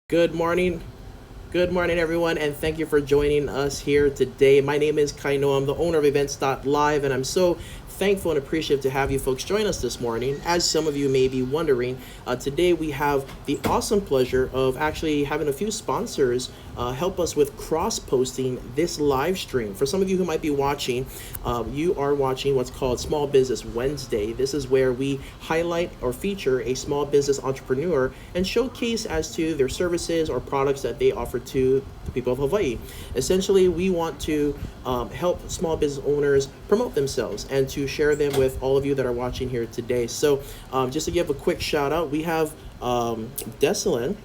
Good morning. Good morning, everyone, and thank you for joining us here today. My name is Kainoa. I'm the owner of EVNTS.Live, and I'm so thankful and appreciative to have you folks join us this morning. As some of you may be wondering, today we have the awesome pleasure of actually having a few sponsors help us with cross posting this live stream. For some of you who might be watching, you are watching what's called Small Business Wednesday. This is where we highlight or feature a small business entrepreneur and showcase as to their services or products that they offer to the people of Hawaii. Essentially, we want to help small business owners promote themselves and to share them with all of you that are watching here today. So, just to give a quick shout out, we have Desalyn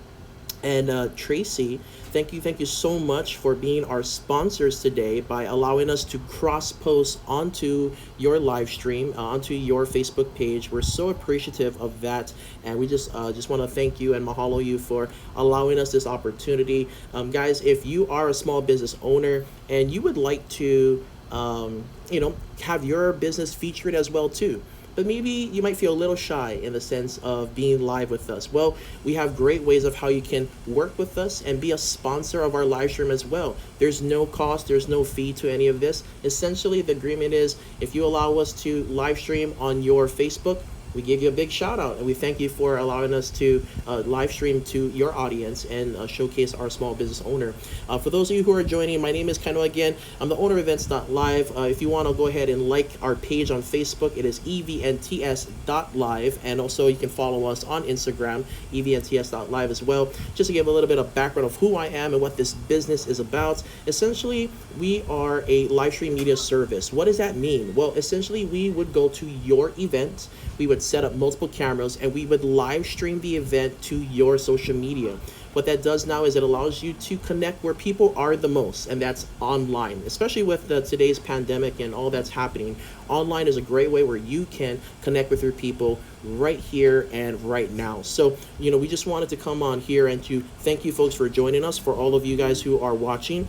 and Tracy. Thank you so much for being our sponsors today by allowing us to cross post onto your live stream, onto your Facebook page. We're so appreciative of that, and we just want to thank you and mahalo you for allowing us this opportunity. Guys, if you are a small business owner and you would like to, have your business featured as well too, but maybe you might feel a little shy in the sense of being live with us. Well, we have great ways of how you can work with us and be a sponsor of our live stream as well. There's no cost, there's no fee to any of this. Essentially, the agreement is if you allow us to live stream on your Facebook, we give you a big shout out and we thank you for allowing us to live stream to your audience and showcase our small business owner. For those of you who are joining, my name is Kainoa again. I'm the owner of EVNTS.Live. If you want to go ahead and like our page on Facebook, it is EVNTS.Live, and also you can follow us on Instagram, EVNTS.Live as well. Just to give a little bit of background of who I am and what this business is about. Essentially, we are a live stream media service. What does that mean? Well, essentially, we would go to your event, we would set up multiple cameras, and we would live stream the event to your social media. What that does now is it allows you to connect where people are the most, and that's online. Especially with today's pandemic and all that's happening, online is a great way where you can connect with your people right here and right now. So, we just wanted to come on here and to thank you folks for joining us. For all of you guys who are watching,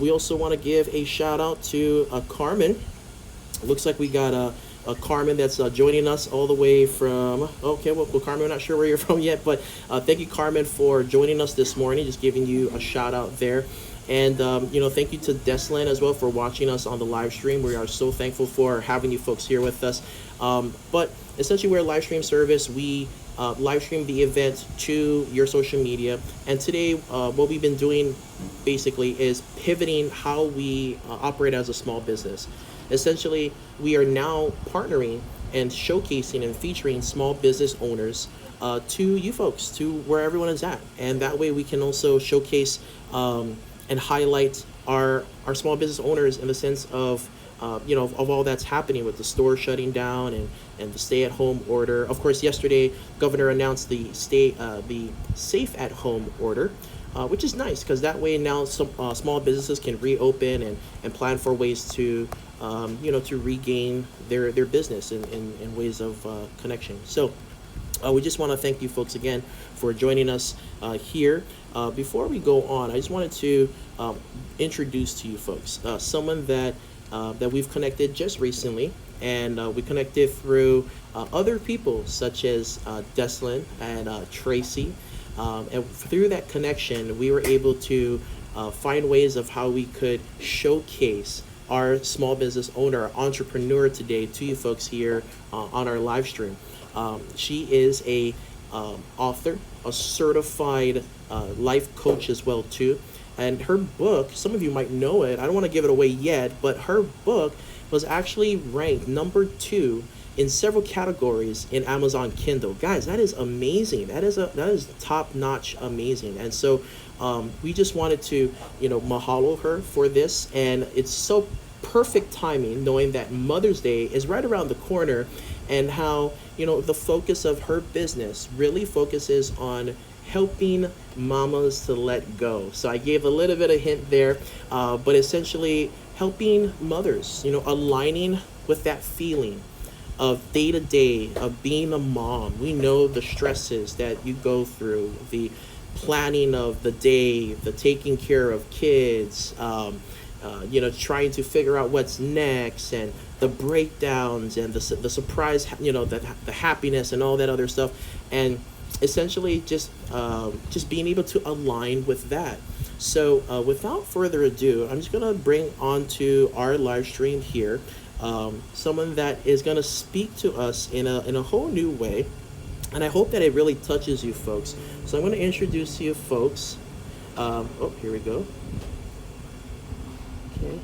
we also want to give a shout out to Carmen. It looks like we got Carmen that's joining us all the way from, okay, well, Carmen, we're not sure where you're from yet, but thank you, Carmen, for joining us this morning, just giving you a shout out there. And, thank you to Desalyn as well for watching us on the live stream. We are so thankful for having you folks here with us. But essentially, we're a live stream service. We live stream the event to your social media. And today, what we've been doing basically is pivoting how we operate as a small business. Essentially, we are now partnering and showcasing and featuring small business owners to you folks, to where everyone is at. And that way we can also showcase and highlight our small business owners in the sense of, of all that's happening with the store shutting down and the stay-at-home order. Of course, yesterday, Governor announced the safe-at-home order, which is nice because that way now some small businesses can reopen and plan for ways to to regain their business in ways of connection. So we just want to thank you folks again for joining us here. Before we go on, I just wanted to introduce to you folks someone that we've connected just recently, and we connected through other people such as Desalyn and Tracy. And through that connection, we were able to find ways of how we could showcase our small business owner, our entrepreneur today to you folks here on our live stream. She is a author, a certified life coach as well too. And her book, some of you might know it, I don't want to give it away yet, but her book was actually ranked number 2 in several categories in Amazon Kindle. Guys, that is amazing. That is top-notch amazing. And so we just wanted to, mahalo her for this. And it's so perfect timing knowing that Mother's Day is right around the corner, and how, the focus of her business really focuses on helping mamas to let go. So I gave a little bit of hint there, but essentially helping mothers, aligning with that feeling of day to day of being a mom. We know the stresses that you go through, the planning of the day, the taking care of kids, trying to figure out what's next, and the breakdowns and the surprise, the happiness and all that other stuff. And essentially just being able to align with that. So without further ado, I'm just gonna bring onto our live stream here someone that is gonna speak to us in a whole new way, and I hope that it really touches you folks. So I'm gonna introduce you folks. Oh, here we go. Okay.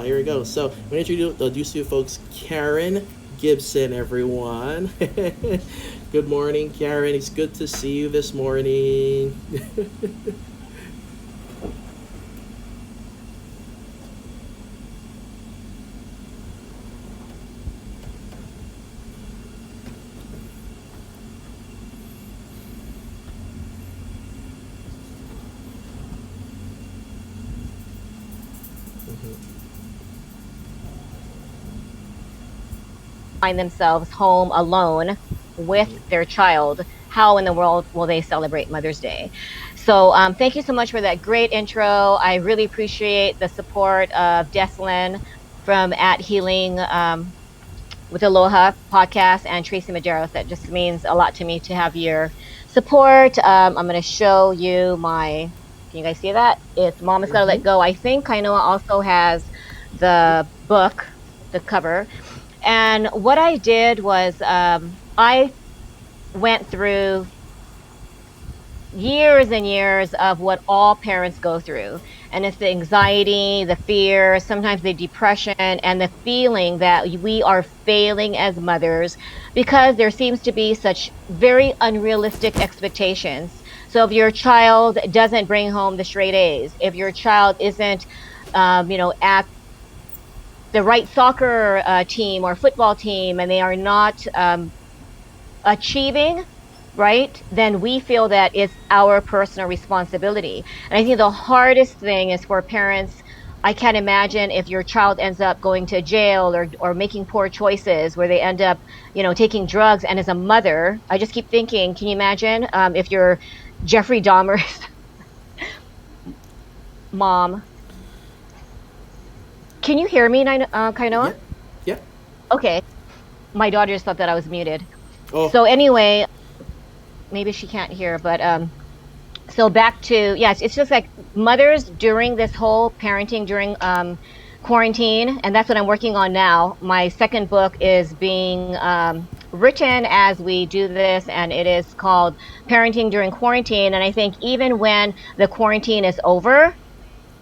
Here we go. So I'm gonna introduce you folks, Karen Gibson, everyone. Good morning, Karen. It's good to see you this morning. Mhm. Find themselves home alone with Mhm. their child, how in the world will they celebrate Mother's Day? So, thank you so much for that great intro. I really appreciate the support of Deslin from At Healing with Aloha podcast and Tracy Maderos. That just means a lot to me to have your support. I'm going to show you my. Can you guys see that? It's Mom has Got to Let Mhm. Go. I think Kainoa also has the book, the cover. And what I did was I went through years and years of what all parents go through. And it's the anxiety, the fear, sometimes the depression, and the feeling that we are failing as mothers because there seems to be such very unrealistic expectations. So if your child doesn't bring home the straight A's, if your child isn't, at the right soccer team or football team, and they are not achieving, right, then we feel that it's our personal responsibility. And I think the hardest thing is for parents. I can't imagine if your child ends up going to jail or making poor choices where they end up, taking drugs. And as a mother, I just keep thinking, can you imagine if you're Jeffrey Dahmer's mom? Can you hear me, Kainoa? Yep. Yep. Okay, my daughter just thought that I was muted. Oh. So anyway, maybe she can't hear, but so back to, yes, it's just like mothers during this whole parenting during quarantine, and that's what I'm working on now. My second book is being written as we do this, and it is called Parenting During Quarantine. And I think even when the quarantine is over,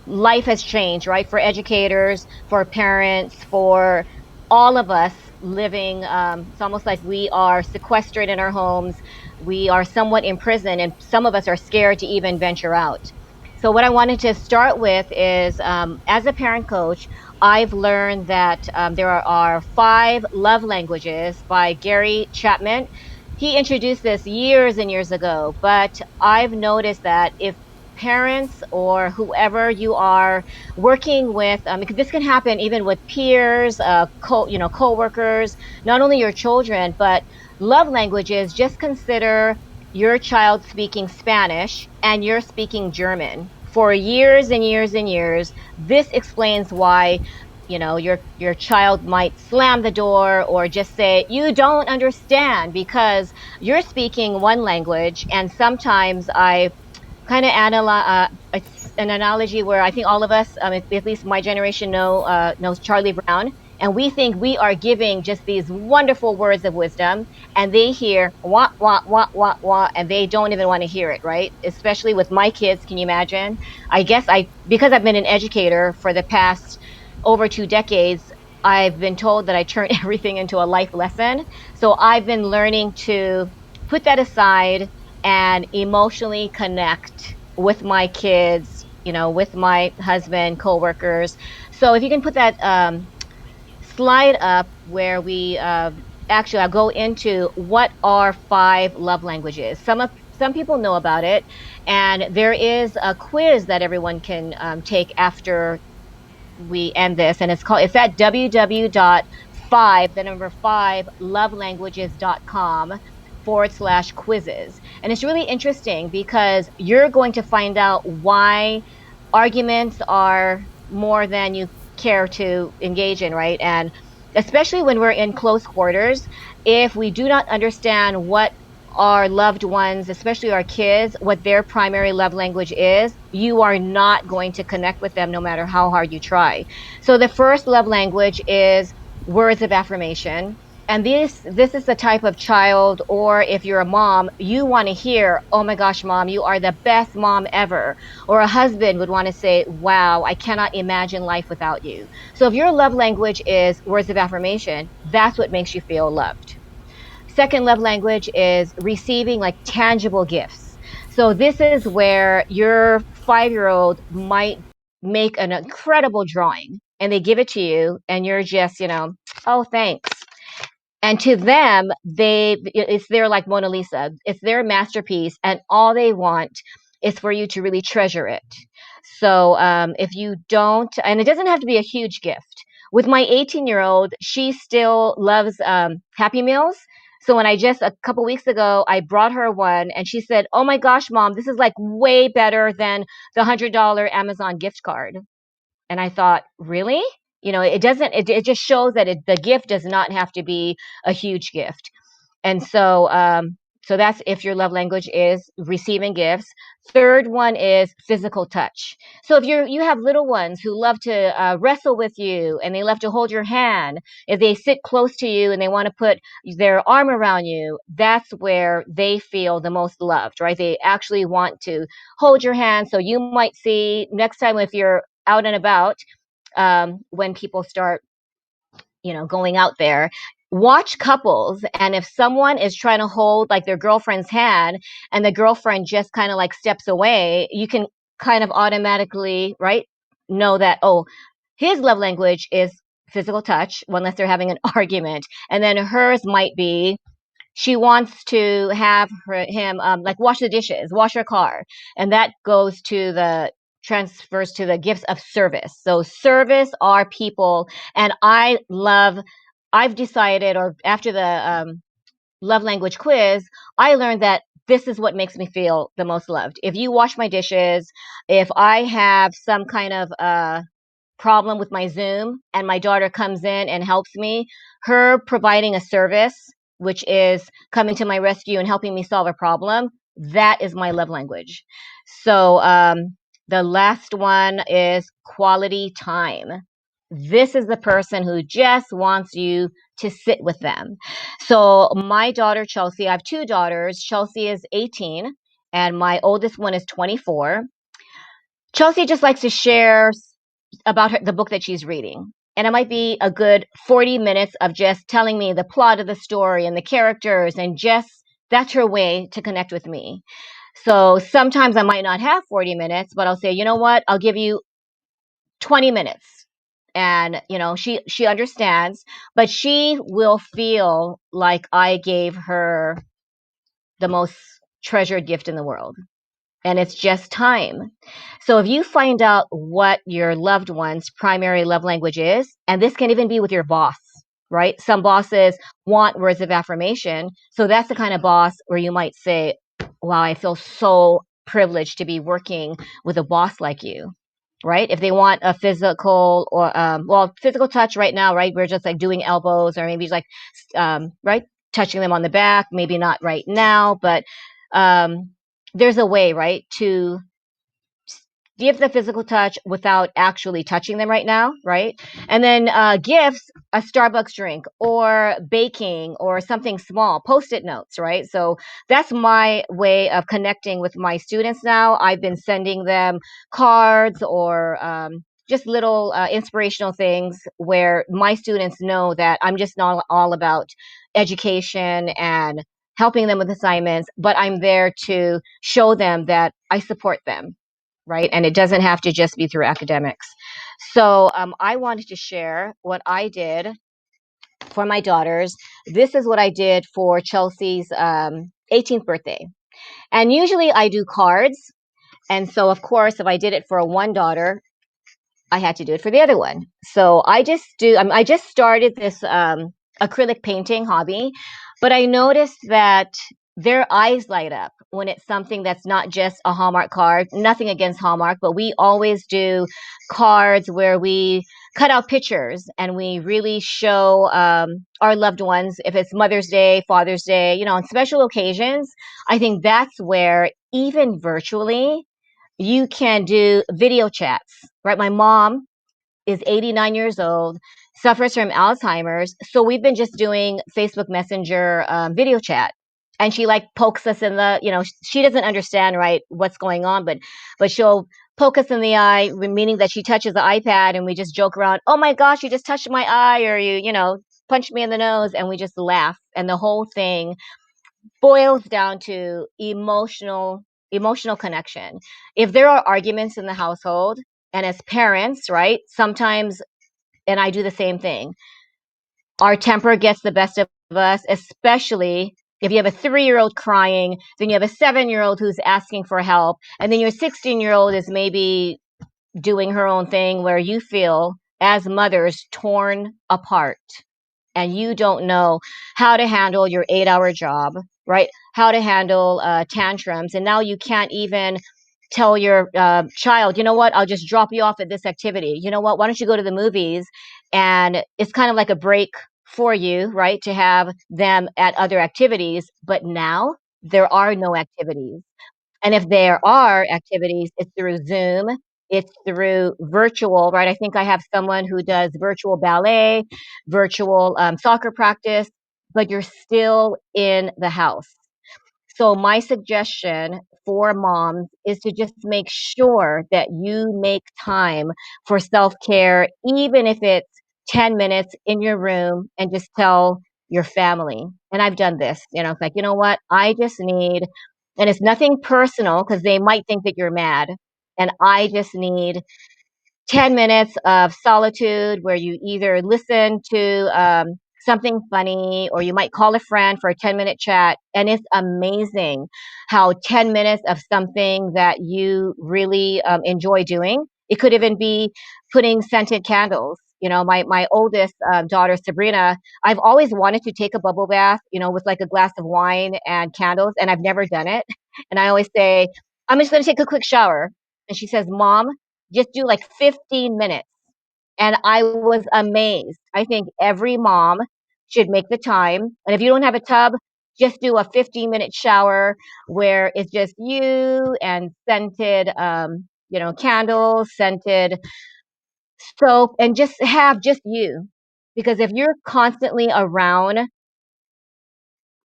life has changed, right? For educators, for parents, for all of us living. It's almost like we are sequestered in our homes. We are somewhat imprisoned, and some of us are scared to even venture out. So, what I wanted to start with is as a parent coach, I've learned that there are 5 love languages by Gary Chapman. He introduced this years and years ago, but I've noticed that if parents or whoever you are working with, because this can happen even with peers, coworkers, not only your children, but love languages. Just consider your child speaking Spanish and you're speaking German for years and years and years. This explains why your child might slam the door or just say you don't understand because you're speaking one language. And sometimes I kind of it's an analogy where I think all of us, at least my generation, knows Charlie Brown, and we think we are giving just these wonderful words of wisdom, and they hear wah wah wah wah wah, and they don't even want to hear it, right? Especially with my kids, can you imagine? I guess because I've been an educator for the past over 2 decades. I've been told that I turn everything into a life lesson. So I've been learning to put that aside and emotionally connect with my kids, with my husband, coworkers. So if you can put that slide up where we actually I'll go into what are 5 love languages. Some people know about it, and there is a quiz that everyone can take after we end this, and it's at www.5 the number 5lovelanguages.com/quizzes. And it's really interesting because you're going to find out why arguments are more than you care to engage in, right? And especially when we're in close quarters, if we do not understand what our loved ones, especially our kids, what their primary love language is, you are not going to connect with them no matter how hard you try. So the first love language is words of affirmation. And this is the type of child, or if you're a mom, you want to hear, "Oh my gosh, mom, you are the best mom ever." Or a husband would want to say, "Wow, I cannot imagine life without you." So if your love language is words of affirmation, that's what makes you feel loved. Second love language is receiving like tangible gifts. So this is where your 5-year-old might make an incredible drawing and they give it to you and you're just, "Oh, thanks." And to them, it's their like Mona Lisa, it's their masterpiece, and all they want is for you to really treasure it. So if you don't, and it doesn't have to be a huge gift. With my 18-year-old, she still loves Happy Meals. So when I just a couple weeks ago, I brought her one, and she said, "Oh my gosh, mom, this is like way better than the $100 Amazon gift card." And I thought, really? It doesn't, it just shows that the gift does not have to be a huge gift. And so that's if your love language is receiving gifts. Third one is physical touch. So if you have little ones who love to wrestle with you and they love to hold your hand, if they sit close to you and they want to put their arm around you, that's where they feel the most loved, right? They actually want to hold your hand. So you might see next time if you're out and about, when people start going out there, watch couples, and if someone is trying to hold like their girlfriend's hand and the girlfriend just kind of like steps away, you can kind of automatically, right, know that, oh, his love language is physical touch, unless they're having an argument, and then hers might be she wants to have him like wash the dishes, wash her car, and that goes to the transfers to the gifts of service. So service are people, and I've decided, or after the love language quiz, I learned that this is what makes me feel the most loved. If you wash my dishes, if I have some kind of problem with my Zoom and my daughter comes in and helps me, her providing a service, which is coming to my rescue and helping me solve a problem, that is my love language. So the last one is quality time. This is the person who just wants you to sit with them. So my daughter, Chelsea, I have two daughters. Chelsea is 18 and my oldest one is 24. Chelsea just likes to share about the book that she's reading. And it might be a good 40 minutes of just telling me the plot of the story and the characters, and just that's her way to connect with me. So sometimes I might not have 40 minutes, but I'll say, "You know what? I'll give you 20 minutes." And she understands, but she will feel like I gave her the most treasured gift in the world, and it's just time. So if you find out what your loved one's primary love language is, and this can even be with your boss, right? Some bosses want words of affirmation. So that's the kind of boss where you might say, "Wow, I feel so privileged to be working with a boss like you." Right? If they want a physical or physical touch right now, right? We're just like doing elbows or maybe like right, touching them on the back. Maybe not right now, but um, there's a way, right, to give the physical touch without actually touching them right now, right? And then gifts, a Starbucks drink or baking or something small, post-it notes, right? So that's my way of connecting with my students now. I've been sending them cards or just little inspirational things where my students know that I'm just not all about education and helping them with assignments, but I'm there to show them that I support them, right? And it doesn't have to just be through academics. So I wanted to share what I did for my daughters. This is what I did for Chelsea's 18th birthday. And usually I do cards. And so, of course, if I did it for one daughter, I had to do it for the other one. So I just started this acrylic painting hobby, but I noticed that their eyes light up when it's something that's not just a Hallmark card. Nothing against Hallmark, but we always do cards where we cut out pictures and we really show our loved ones, if it's Mother's Day, Father's Day, on special occasions. I think that's where, even virtually, you can do video chats, right? My mom is 89 years old, suffers from Alzheimer's. So we've been just doing Facebook Messenger video chat. And she like pokes us in the, she doesn't understand, right, what's going on, but she'll poke us in the eye, meaning that she touches the iPad and we just joke around, oh my gosh, you just touched my eye, or punched me in the nose, and we just laugh. And the whole thing boils down to emotional connection. If there are arguments in the household, and as parents, right, sometimes, and I do the same thing, our temper gets the best of us, especially if you have a 3-year-old crying, then you have a 7-year-old who's asking for help, and then your 16-year-old is maybe doing her own thing, where you feel as mothers torn apart and you don't know how to handle your 8-hour job, right? How to handle tantrums. And now you can't even tell your child, you know what, I'll just drop you off at this activity. You know what, why don't you go to the movies? And it's kind of like a break for you, right? To have them at other activities. But now there are no activities. And if there are activities, it's through Zoom, it's through virtual, right? I think I have someone who does virtual ballet, virtual soccer practice, but you're still in the house. So my suggestion for moms is to just make sure that you make time for self-care, even if it's 10 minutes in your room, and just tell your family. And I've done this, it's like, you know what? I just need, and it's nothing personal because they might think that you're mad. And I just need 10 minutes of solitude where you either listen to something funny, or you might call a friend for a 10-minute chat. And it's amazing how 10 minutes of something that you really enjoy doing, it could even be putting scented candles. My oldest daughter, Sabrina, I've always wanted to take a bubble bath, with like a glass of wine and candles, and I've never done it. And I always say, I'm just going to take a quick shower. And she says, Mom, just do like 15 minutes. And I was amazed. I think every mom should make the time. And if you don't have a tub, just do a 15-minute shower where it's just you and scented, candles, scented soap, and just have just you. Because if you're constantly around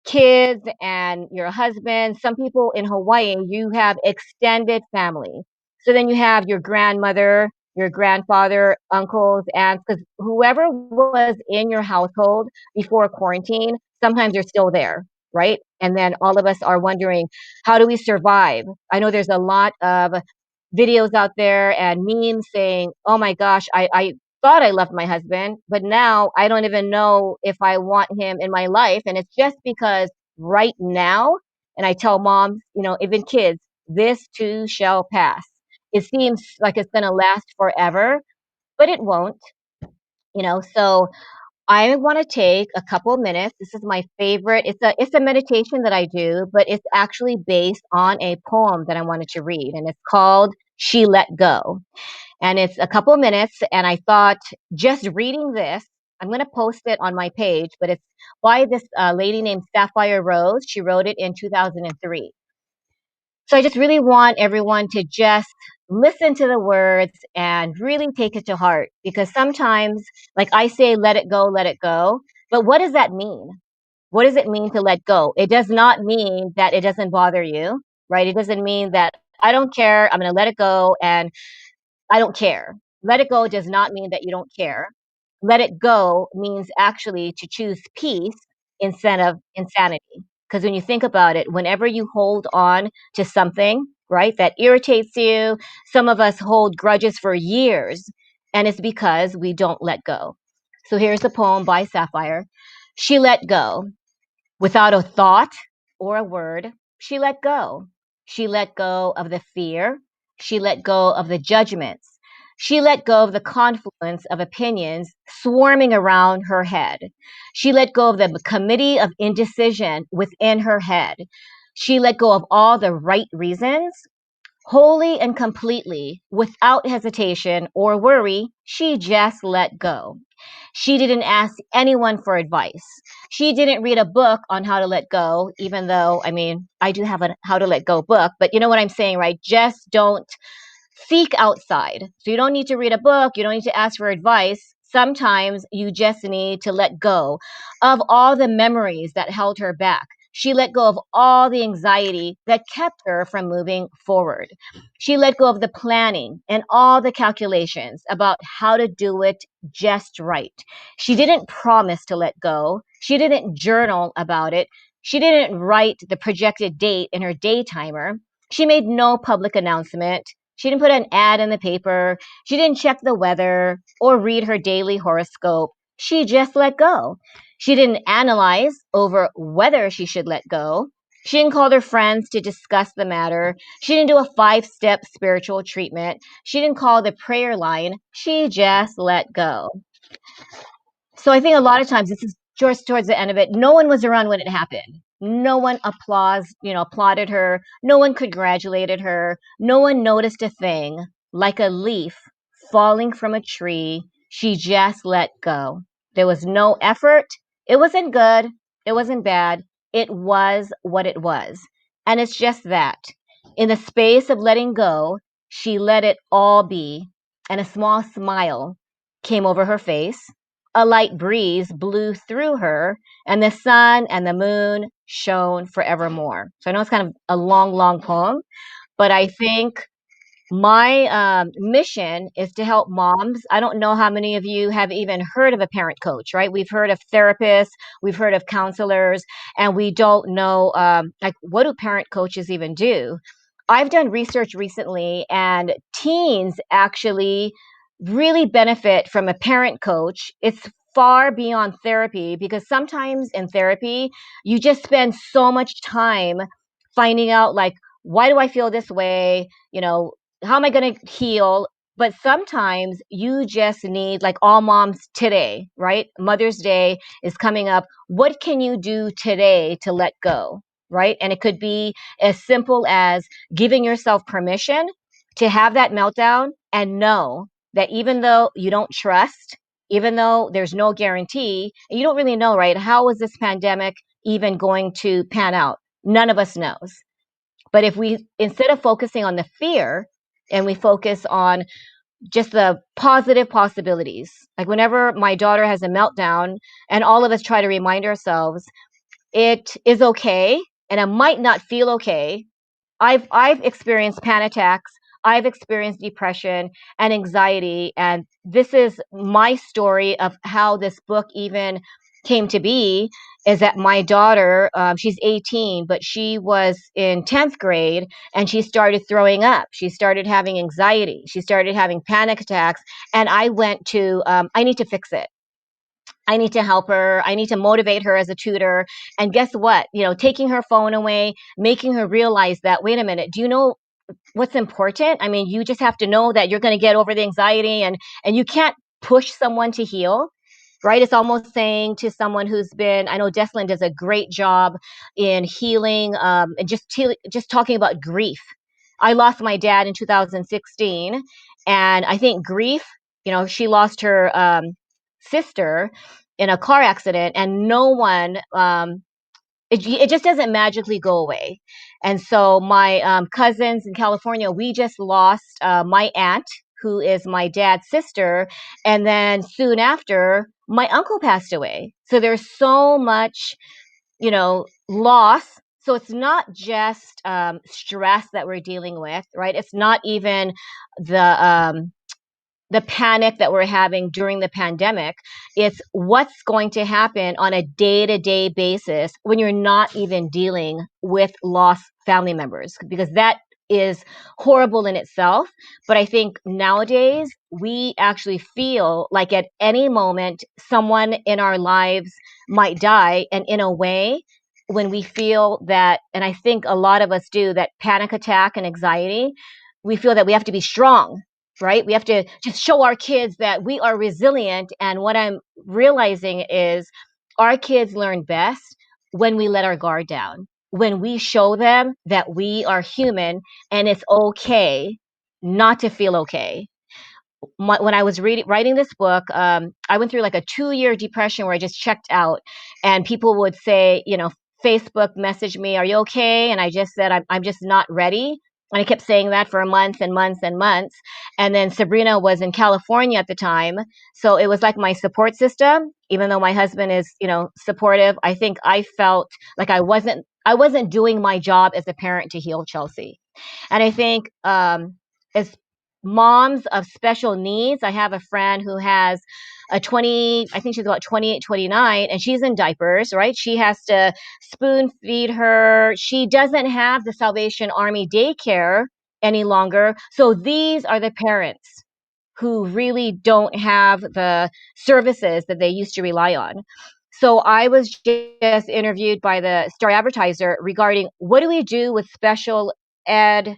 kids and your husband. Some people in Hawaii, you have extended family. So then you have your grandmother, your grandfather, uncles, aunts, because whoever was in your household before quarantine, sometimes they're still there, right? And then all of us are wondering, how do we survive? I know there's a lot of videos out there and memes saying, oh my gosh, I thought I loved my husband, but now I don't even know if I want him in my life. And it's just because right now, and I tell moms, even kids, this too shall pass. It seems like it's going to last forever, but it won't, so I want to take a couple of minutes. This is my favorite. It's a meditation that I do, but it's actually based on a poem that I wanted to read, and it's called She Let Go. And it's a couple of minutes, and I thought, just reading this, I'm going to post it on my page, but it's by this lady named Sapphire Rose. She wrote it in 2003. So I just really want everyone to just listen to the words and really take it to heart, because sometimes, like I say, let it go, let it go. But what does that mean? What does it mean to let go? It does not mean that it doesn't bother you, right? It doesn't mean that I don't care, I'm going to let it go and I don't care. Let it go does not mean that you don't care. Let it go means actually to choose peace instead of insanity. Because when you think about it, whenever you hold on to something, right, that irritates you, some of us hold grudges for years, and it's because we don't let go. So here's the poem by Sapphire. She let go. Without a thought or a word, she let go. She let go of the fear. She let go of the judgments. She let go of the confluence of opinions swarming around her head. She let go of the committee of indecision within her head. She let go of all the right reasons Wholly and completely, without hesitation or worry, she just let go. She didn't ask anyone for advice. She didn't read a book on how to let go, even though, I mean, I do have a how to let go book, but you know what I'm saying, right? Just don't seek outside. So you don't need to read a book, you don't need to ask for advice. Sometimes you just need to let go of all the memories that held her back. She let go of all the anxiety that kept her from moving forward. She let go of the planning and all the calculations about how to do it just right. She didn't promise to let go. She didn't journal about it. She didn't write the projected date in her day timer. She made no public announcement. She didn't put an ad in the paper. She didn't check the weather or read her daily horoscope. She just let go. She didn't analyze over whether she should let go. She didn't call her friends to discuss the matter. She didn't do a 5 step spiritual treatment. She didn't call the prayer line. She just let go. So I think a lot of times this is just towards the end of it. No one was around when it happened. No one applauded her. No one congratulated her. No one noticed a thing. Like a leaf falling from a tree, she just let go. There was no effort. It wasn't good. It wasn't bad. It was what it was. And it's just that. In the space of letting go, she let it all be. And a small smile came over her face. A light breeze blew through her, and the sun and the moon shone forevermore. So I know it's kind of a long, long poem, but I think my mission is to help moms. I don't know how many of you have even heard of a parent coach, right? We've heard of therapists, we've heard of counselors, and we don't know, like, what do parent coaches even do? I've done research recently, and teens actually really benefit from a parent coach. It's far beyond therapy because sometimes in therapy, you just spend so much time finding out, like, why do I feel this way? How am I going to heal? But sometimes you just need, like all moms today, right? Mother's Day is coming up. What can you do today to let go, right? And it could be as simple as giving yourself permission to have that meltdown and know that even though you don't trust, even though there's no guarantee, and you don't really know, right? How is this pandemic even going to pan out? None of us knows. But if we, instead of focusing on the fear, and we focus on just the positive possibilities, like whenever my daughter has a meltdown, and all of us try to remind ourselves it is okay, and it might not feel okay. I've experienced panic attacks. I've experienced depression and anxiety, and this is my story of how this book even came to be. Is that my daughter? She's 18, but she was in 10th grade, and she started throwing up. She started having anxiety. She started having panic attacks, and I went to. I need to fix it. I need to help her. I need to motivate her as a tutor. And guess what? Taking her phone away, making her realize that, wait a minute, do you know what's important? I mean, you just have to know that you're going to get over the anxiety, and you can't push someone to heal. Right? It's almost saying to someone who's been, I know Deslin does a great job in healing, and just talking about grief. I lost my dad in 2016, and I think grief, she lost her sister in a car accident, and no one, it just doesn't magically go away. And so my cousins in California, we just lost my aunt, who is my dad's sister, and then soon after, my uncle passed away. So there's so much, loss. So it's not just stress that we're dealing with, right? It's not even the panic that we're having during the pandemic. It's what's going to happen on a day to day basis when you're not even dealing with lost family members, because that is horrible in itself. But I think nowadays we actually feel like at any moment someone in our lives might die. And in a way, when we feel that, and I think a lot of us do, that panic attack and anxiety, we feel that we have to be strong, right? We have to just show our kids that we are resilient. And what I'm realizing is our kids learn best when we let our guard down. when we show them that we are human and it's okay not to feel okay. When I was writing this book, I went through like a 2 year depression where I just checked out, and people would say, Facebook message me, "Are you okay?" And I just said, I'm just not ready. And I kept saying that for months and months and months. And then Sabrina was in California at the time. So it was like my support system, even though my husband is, supportive. I think I felt like I wasn't doing my job as a parent to heal Chelsea. And I think as moms of special needs, I have a friend who has a 20, I think she's about 28, 29, and she's in diapers, right? She has to spoon feed her. She doesn't have the Salvation Army daycare any longer. So these are the parents who really don't have the services that they used to rely on. So I was just interviewed by the Star Advertiser regarding what do we do with special ed,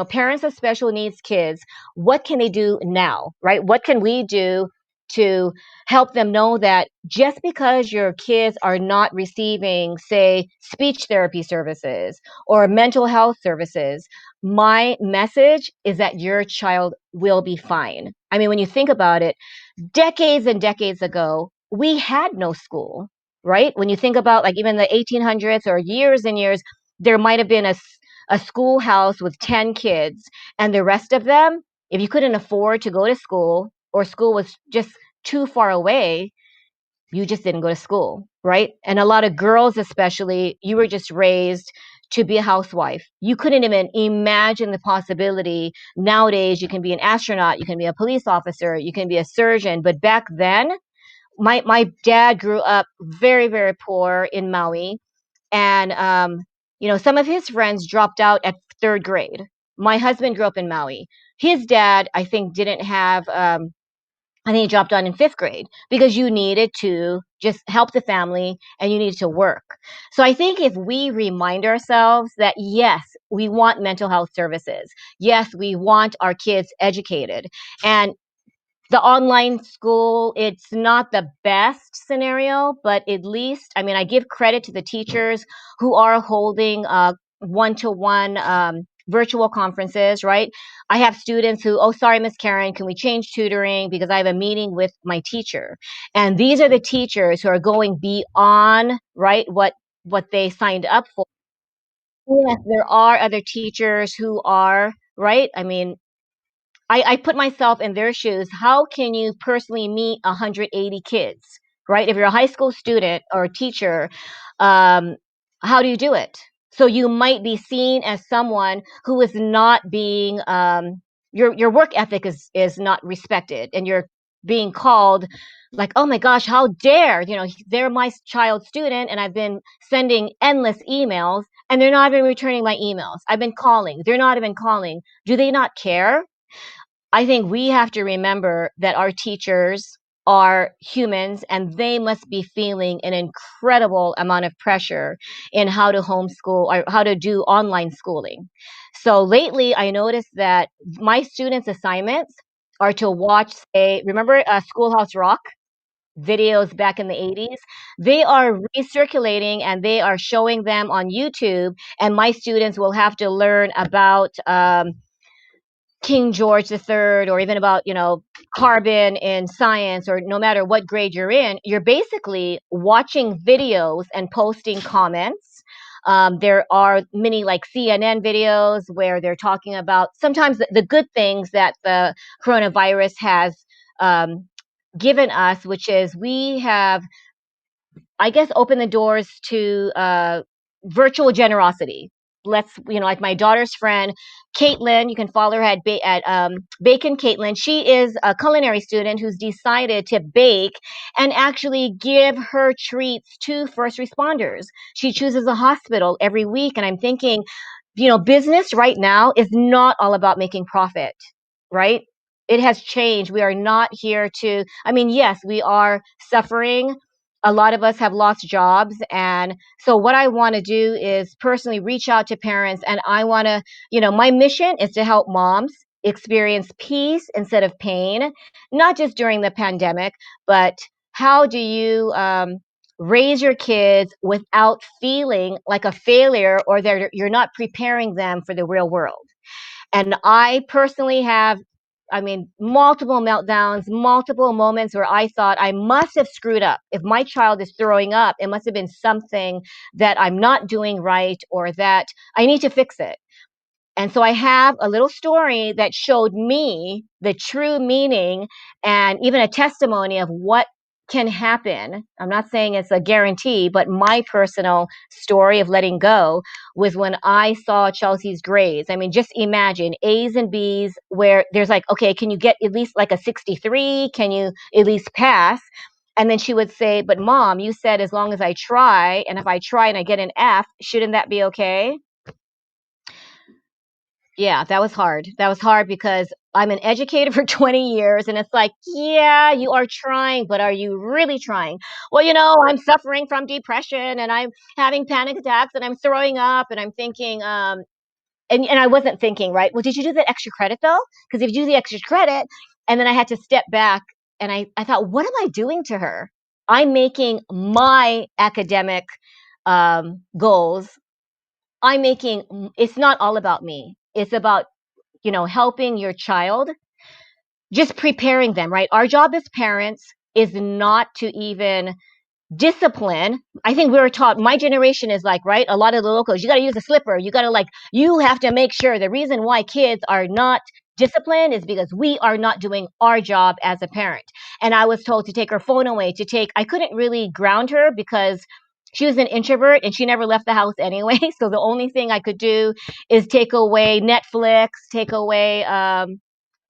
parents of special needs kids. What can they do now, right? What can we do to help them know that just because your kids are not receiving, say, speech therapy services or mental health services, my message is that your child will be fine. I mean, when you think about it, decades and decades ago, we had no school, right? When you think about like even the 1800s or years and years, there might have been a schoolhouse with 10 kids, and the rest of them, if you couldn't afford to go to school or school was just too far away, you just didn't go to school, right? And a lot of girls, especially, you were just raised to be a housewife. You couldn't even imagine the possibility. Nowadays, you can be an astronaut, you can be a police officer, you can be a surgeon. But back then, my dad grew up very, very poor in Maui. And, some of his friends dropped out at third grade. My husband grew up in Maui. His dad, I think, didn't have I think he dropped on in fifth grade because you needed to just help the family and you needed to work. So I think if we remind ourselves that, yes, we want mental health services, yes, we want our kids educated, and the online school, it's not the best scenario, but at least, I mean, I give credit to the teachers who are holding one-to-one virtual conferences, right? I have students who, oh, sorry, Miss Karen, can we change tutoring because I have a meeting with my teacher? And these are the teachers who are going beyond, right, what they signed up for. Yes, there are other teachers who are, right? I mean, I put myself in their shoes. How can you personally meet 180 kids, right? If you're a high school student or a teacher, um, how do you do it? So you might be seen as someone who is not being, your work ethic is not respected, and you're being called like, oh my gosh, how dare, they're my child student, and I've been sending endless emails, and they're not even returning my emails. I've been calling, they're not even calling. Do they not care? I think we have to remember that our teachers are humans and they must be feeling an incredible amount of pressure in how to homeschool or how to do online schooling. So lately, I noticed that my students' assignments are to watch, say, remember Schoolhouse Rock? Videos back in the 80s, they are recirculating and they are showing them on YouTube, and my students will have to learn about King George III, or even about, carbon in science, or no matter what grade you're in, you're basically watching videos and posting comments. There are many like CNN videos where they're talking about sometimes the good things that the coronavirus has um, given us, which is we have, I guess, open the doors to virtual generosity. Let's, like my daughter's friend, Caitlin, you can follow her at Bacon Caitlin. She is a culinary student who's decided to bake and actually give her treats to first responders. She chooses a hospital every week. And I'm thinking, business right now is not all about making profit, right? It has changed. We are not here to, I mean, yes, we are suffering. A lot of us have lost jobs. And so, what I want to do is personally reach out to parents. And I want to, my mission is to help moms experience peace instead of pain, not just during the pandemic, but how do you raise your kids without feeling like a failure or that you're not preparing them for the real world. And I personally have, I mean, multiple meltdowns, multiple moments where I thought I must have screwed up. If my child is throwing up, it must have been something that I'm not doing right or that I need to fix it. And so I have a little story that showed me the true meaning and even a testimony of what can happen. I'm not saying it's a guarantee, but my personal story of letting go was when I saw Chelsea's grades. I mean, just imagine A's and B's where there's like, okay, can you get at least like a 63? Can you at least pass? And then she would say, but mom, you said as long as I try, and if I try and I get an F, shouldn't that be okay? Yeah, that was hard. That was hard because I'm an educator for 20 years and it's like, yeah, you are trying, but are you really trying? Well, I'm suffering from depression and I'm having panic attacks and I'm throwing up and I'm thinking, and I wasn't thinking, right? Well, did you do that extra credit though? Because if you do the extra credit, and then I had to step back and I thought, what am I doing to her? I'm making my academic goals. I'm making, it's not all about me. It's about helping your child, just preparing them, right? Our job as parents is not to even discipline. I think we were taught, my generation is like, right? A lot of the locals, you got to use a slipper. You got to you have to make sure the reason why kids are not disciplined is because we are not doing our job as a parent. And I was told to take her phone away, I couldn't really ground her because she was an introvert and she never left the house anyway. So the only thing I could do is take away Netflix, take away, I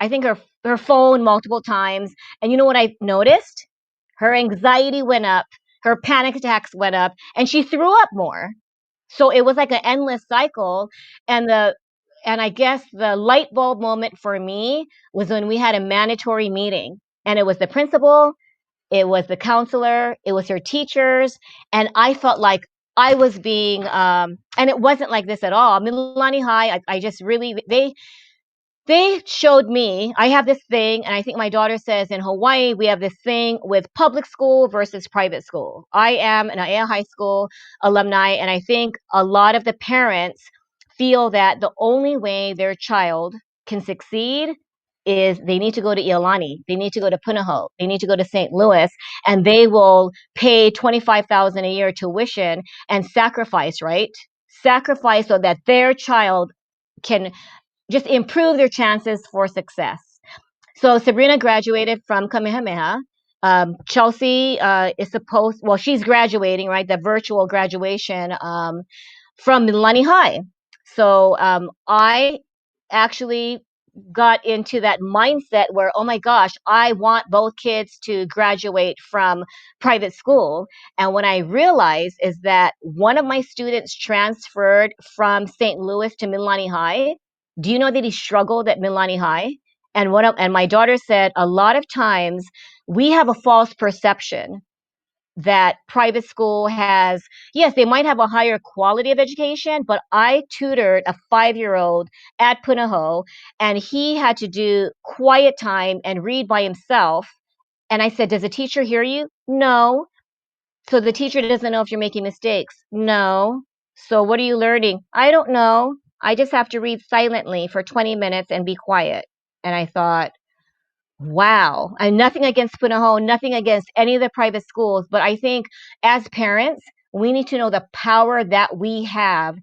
think her phone multiple times. And you know what I noticed? Her anxiety went up, her panic attacks went up, and she threw up more. So it was like an endless cycle. And I guess the light bulb moment for me was when we had a mandatory meeting. And it was the principal, it was the counselor, it was her teachers, and I felt like I was being and it wasn't like this at all. Milani High, I just really they showed me, I have this thing, and I think my daughter says in Hawaii, we have this thing with public school versus private school. I am an Aea High School alumni, and I think a lot of the parents feel that the only way their child can succeed is they need to go to Iolani, they need to go to Punahou, they need to go to St. Louis, and they will pay 25,000 a year tuition and sacrifice, right? Sacrifice so that their child can just improve their chances for success. So Sabrina graduated from Kamehameha. Chelsea is supposed, well, she's graduating, right? The virtual graduation from Milani High. So I actually got into that mindset where, oh my gosh, I want both kids to graduate from private school. And when I realized is that one of my students transferred from St. Louis to Milani High. Do you know that he struggled at Milani High? And my daughter said a lot of times we have a false perception that private school has, yes, they might have a higher quality of education, but I tutored a 5-year-old at Punahou and he had to do quiet time and read by himself. And I said, does the teacher hear you? No. So the teacher doesn't know if you're making mistakes? No. So what are you learning? I don't know. I just have to read silently for 20 minutes and be quiet. And I thought, wow. And nothing against Punahou, nothing against any of the private schools, but I think as parents, we need to know the power that we have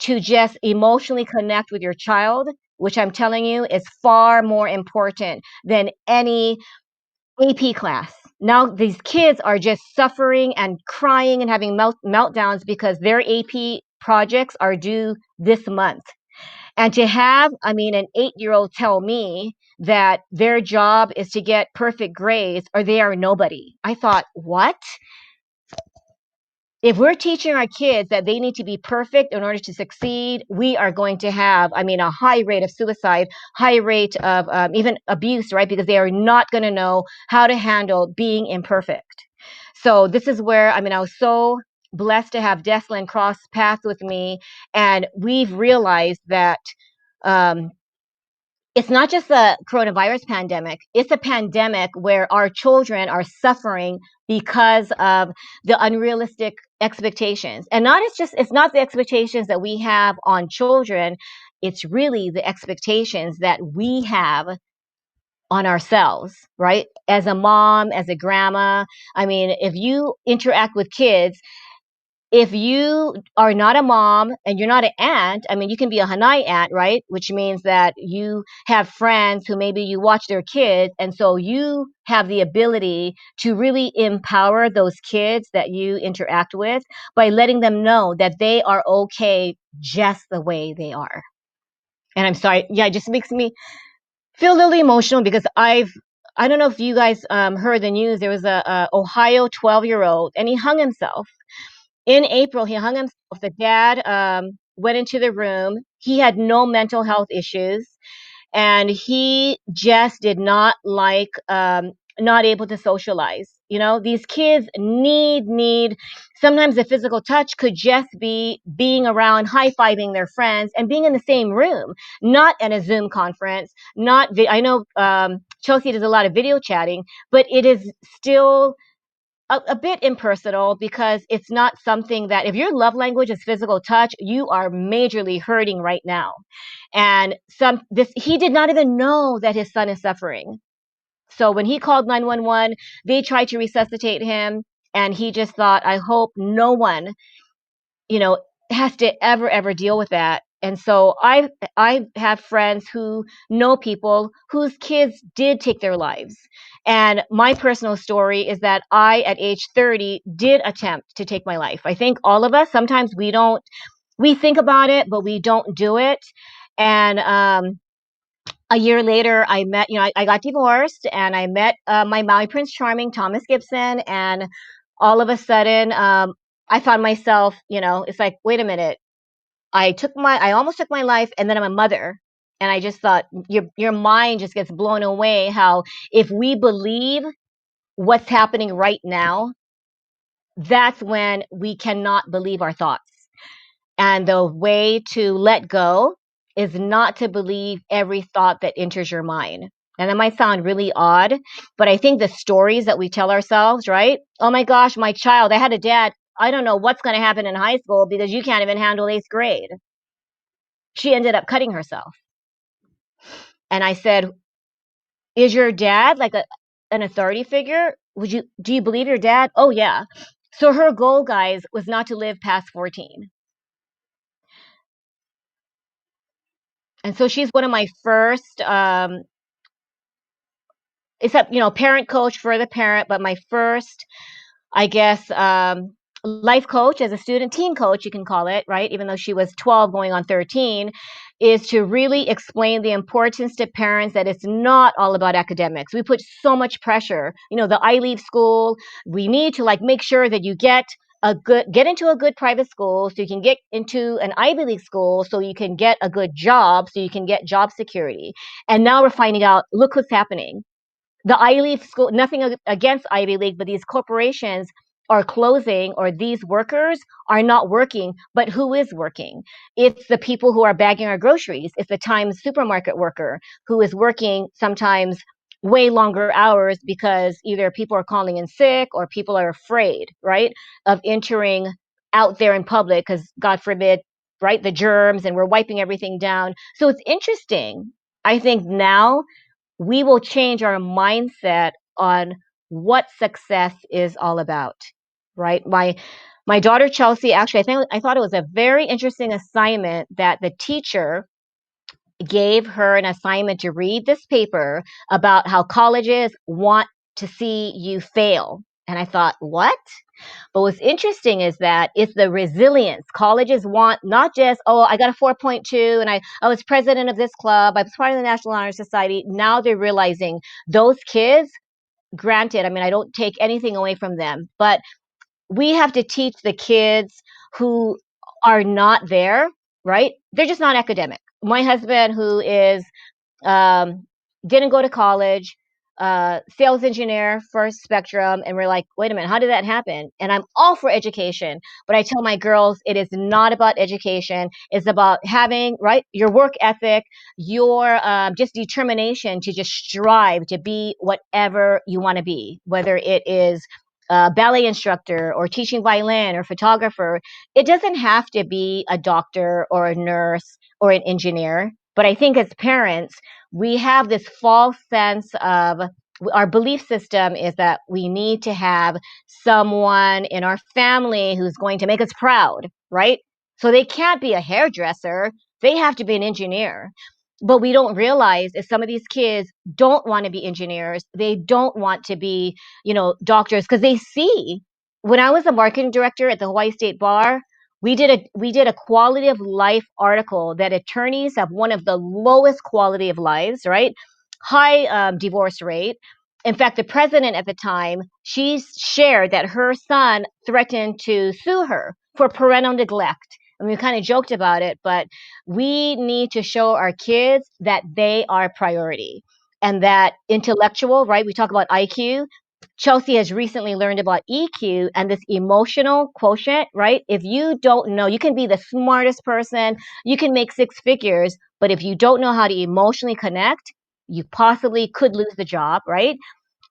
to just emotionally connect with your child, which I'm telling you is far more important than any AP class. Now these kids are just suffering and crying and having meltdowns because their AP projects are due this month. And to have, I mean, an 8-year old tell me that their job is to get perfect grades or they are nobody. I thought, what? If we're teaching our kids that they need to be perfect in order to succeed, we are going to have, I mean, a high rate of suicide, high rate of even abuse, right? Because they are not going to know how to handle being imperfect. So this is where, I mean, I was so blessed to have Deslin cross paths with me. And we've realized that um, it's not just a coronavirus pandemic, it's a pandemic where our children are suffering because of the unrealistic expectations. And not it's not the expectations that we have on children, it's really the expectations that we have on ourselves, right? As a mom, as a grandma. I mean, if you interact with kids, if you are not a mom and you're not an aunt, I mean, you can be a Hanai aunt, right? Which means that you have friends who maybe you watch their kids. And so you have the ability to really empower those kids that you interact with by letting them know that they are okay just the way they are. And I'm sorry. Yeah, it just makes me feel a little emotional because I don't know if you guys heard the news. There was a Ohio 12-year-old and he hung himself in April. He hung himself. The dad went into the room. He had no mental health issues, and he just did not like not able to socialize. You know, these kids need sometimes the physical touch could just be being around, high-fiving their friends and being in the same room, not in a Zoom conference, not I know Chelsea does a lot of video chatting, but it is still a bit impersonal because it's not something that if your love language is physical touch, you are majorly hurting right now. And he did not even know that his son is suffering. So when he called 911, they tried to resuscitate him, and he just thought, I hope no one, you know, has to ever deal with that. And so I have friends who know people whose kids did take their lives. And my personal story is that I, at age 30, did attempt to take my life. I think all of us, sometimes we think about it, but we don't do it. And a year later, I got divorced and I met my Prince Charming, Thomas Gibson. And all of a sudden, I found myself, it's like, wait a minute. I almost took my life, and then I'm a mother. And I just thought your mind just gets blown away how if we believe what's happening right now, that's when we cannot believe our thoughts. And the way to let go is not to believe every thought that enters your mind. And that might sound really odd, but I think the stories that we tell ourselves, right? Oh my gosh, my child, I had a dad. I don't know what's going to happen in high school because you can't even handle eighth grade. She ended up cutting herself. And I said, is your dad like an authority figure? Do you believe your dad? Oh yeah. So her goal, guys, was not to live past 14. And so she's one of my first except parent coach for the parent, but my first, I guess, life coach as a student, teen coach, you can call it, right? Even though she was 12 going on 13, is to really explain the importance to parents that it's not all about academics. We put so much pressure, the I leave school. We need to like make sure that you get into a good private school so you can get into an Ivy League school so you can get a good job so you can get job security. And now we're finding out, look what's happening. The Ivy League school, nothing against Ivy League, but these corporations are closing, or these workers are not working. But who is working? It's the people who are bagging our groceries. It's the Times supermarket worker who is working sometimes way longer hours because either people are calling in sick or people are afraid, right, of entering out there in public because God forbid, right, the germs, and we're wiping everything down. So it's interesting. I think now we will change our mindset on what success is all about, right? My daughter Chelsea, actually, I thought it was a very interesting assignment that the teacher gave her an assignment to read this paper about how colleges want to see you fail. And I thought, what? But what's interesting is that it's the resilience. Colleges want not just, oh, I got a 4.2 and I was president of this club, I was part of the National Honor Society. Now they're realizing those kids, granted, I mean, I don't take anything away from them, but we have to teach the kids who are not there, right? They're just not academic. My husband, who is um, didn't go to college, sales engineer, first spectrum. And we're like, wait a minute, how did that happen? And I'm all for education. But I tell my girls, it is not about education. It's about having, right, your work ethic, your just determination to just strive to be whatever you want to be, whether it is ballet instructor or teaching violin or photographer. It doesn't have to be a doctor or a nurse or an engineer. But I think as parents, we have this false sense of our belief system is that we need to have someone in our family who's going to make us proud, right? So they can't be a hairdresser, they have to be an engineer. But we don't realize is some of these kids don't want to be engineers. They don't want to be, doctors because they see. When I was a marketing director at the Hawaii State Bar, we did a quality of life article that attorneys have one of the lowest quality of lives, right? High divorce rate. In fact, the president at the time, she shared that her son threatened to sue her for parental neglect. And we kind of joked about it, but we need to show our kids that they are priority and that intellectual, right? We talk about IQ. Chelsea has recently learned about EQ and this emotional quotient, right? If you don't know, you can be the smartest person, you can make six figures, but if you don't know how to emotionally connect, you possibly could lose the job, right?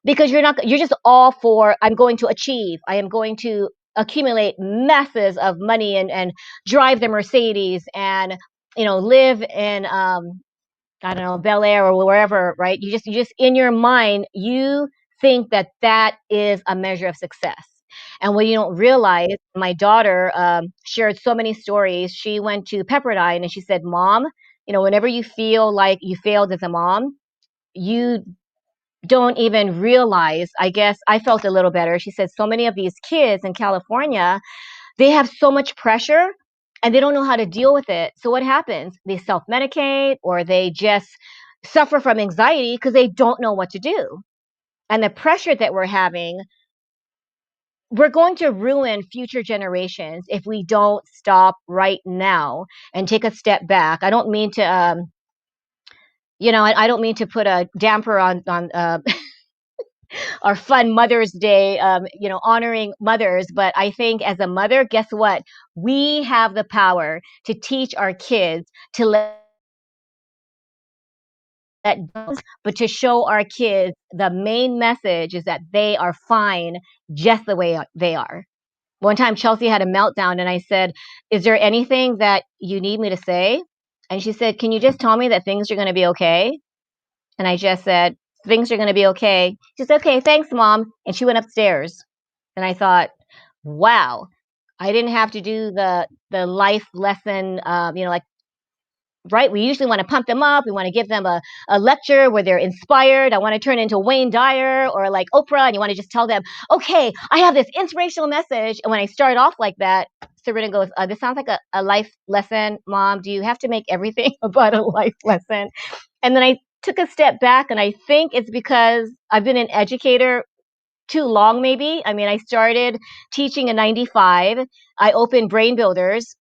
Because you're just all for, I'm going to achieve, I am going to accumulate masses of money and drive the Mercedes and live in I don't know, Bel Air or wherever, right? You just in your mind, you think that that is a measure of success. And what you don't realize, my daughter shared so many stories. She went to Pepperdine and she said, Mom, whenever you feel like you failed as a mom, you don't even realize. I guess I felt a little better. She said, so many of these kids in California, they have so much pressure and they don't know how to deal with it. So what happens? They self-medicate or they just suffer from anxiety because they don't know what to do. And the pressure that we're having, we're going to ruin future generations if we don't stop right now and take a step back. I don't mean to I don't mean to put a damper on our fun Mother's Day, honoring mothers. But I think as a mother, guess what? We have the power to teach our kids to go, but to show our kids the main message is that they are fine just the way they are. One time, Chelsea had a meltdown, and I said, is there anything that you need me to say? And she said, can you just tell me that things are going to be okay? And I just said, things are going to be okay. She said, okay, thanks, Mom. And she went upstairs. And I thought, wow, I didn't have to do the life lesson, like, right? We usually want to pump them up. We want to give them a lecture where they're inspired. I want to turn into Wayne Dyer or like Oprah, and you want to just tell them, okay, I have this inspirational message. And when I start off like that, Serena goes, this sounds like a life lesson, Mom. Do you have to make everything about a life lesson? And then I took a step back, and I think it's because I've been an educator too long, maybe. I mean, I started teaching in 95. I opened Brain Builders.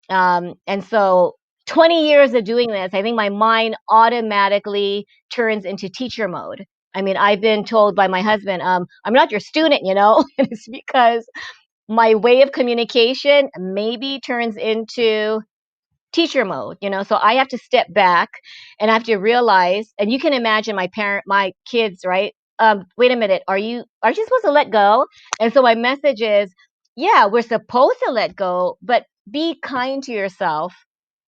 And so 20 years of doing this, I think my mind automatically turns into teacher mode. I mean, I've been told by my husband, I'm not your student, and it's because my way of communication maybe turns into teacher mode, so I have to step back and I have to realize, and you can imagine my kids, right? Wait a minute, aren't you supposed to let go? And so my message is, yeah, we're supposed to let go, but be kind to yourself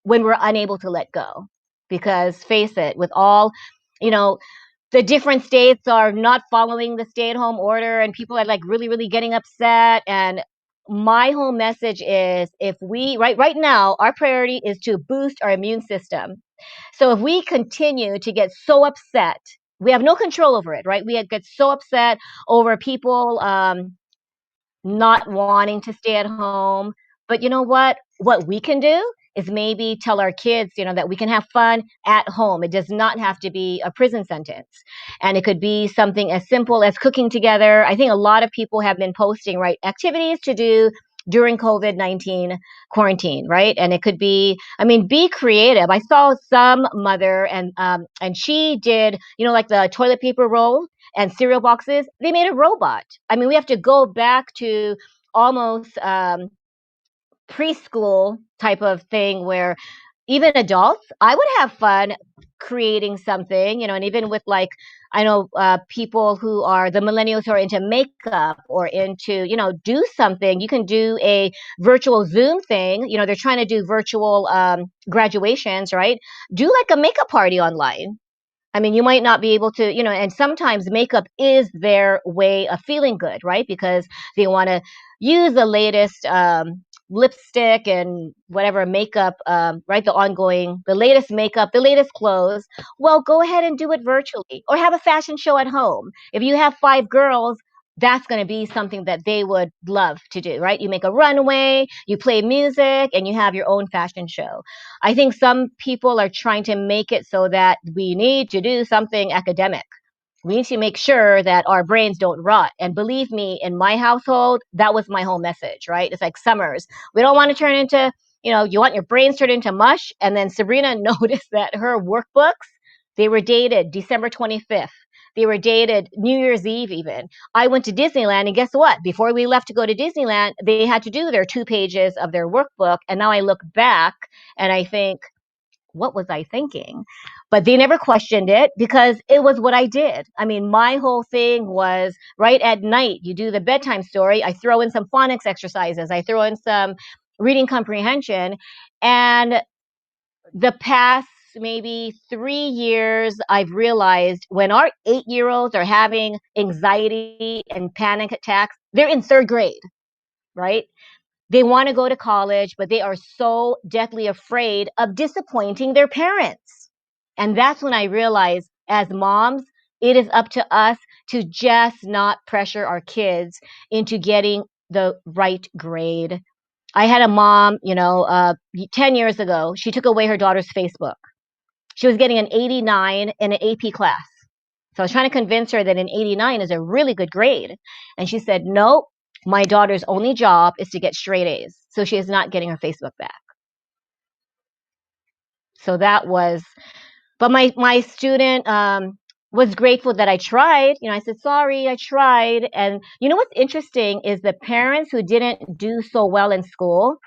when we're unable to let go. Because face it, with all, you know, the different states are not following the stay-at-home order and people are like really really getting upset, and my whole message is, if we right now our priority is to boost our immune system. So if we continue to get so upset, we have no control over it, right? Get so upset over people not wanting to stay at home. But you know what? What we can do is maybe tell our kids, that we can have fun at home. It does not have to be a prison sentence. And it could be something as simple as cooking together. I think a lot of people have been posting, right, activities to do during COVID-19 quarantine, right? And it could be, I mean, be creative. I saw some mother and she did, like the toilet paper roll and cereal boxes, they made a robot. I mean, we have to go back to almost preschool type of thing where even adults, I would have fun creating something, and even with like I know people who are the millennials who are into makeup or into, do something. You can do a virtual Zoom thing. They're trying to do virtual graduations, right? Do like a makeup party online. I mean, you might not be able to, and sometimes makeup is their way of feeling good, right? Because they want to use the latest lipstick and whatever makeup, right? The latest makeup, the latest clothes. Well, go ahead and do it virtually or have a fashion show at home. If you have five girls, that's going to be something that they would love to do, right? You make a runway, you play music, and you have your own fashion show. I think some people are trying to make it so that we need to do something academic. We need to make sure that our brains don't rot. And believe me, in my household, that was my whole message, right? It's like Summers. We don't want to turn into, you want your brains turned into mush. And then Sabrina noticed that her workbooks, they were dated December 25th. They were dated New Year's Eve, even. I went to Disneyland, and guess what? Before we left to go to Disneyland, they had to do their 2 pages of their workbook. And now I look back and I think, what was I thinking? But they never questioned it because it was what I did. I mean, my whole thing was right at night, you do the bedtime story. I throw in some phonics exercises, I throw in some reading comprehension. And the past maybe 3 years, I've realized when our 8 year olds are having anxiety and panic attacks, they're in third grade, right? They want to go to college, but they are so deathly afraid of disappointing their parents. And that's when I realized, as moms, it is up to us to just not pressure our kids into getting the right grade. I had a mom, 10 years ago, she took away her daughter's Facebook. She was getting an 89 in an AP class. So I was trying to convince her that an 89 is a really good grade. And she said, nope, my daughter's only job is to get straight A's. So she is not getting her Facebook back. So that was, but my student was grateful that I tried. I said, sorry, I tried. And what's interesting is the parents who didn't do so well in school,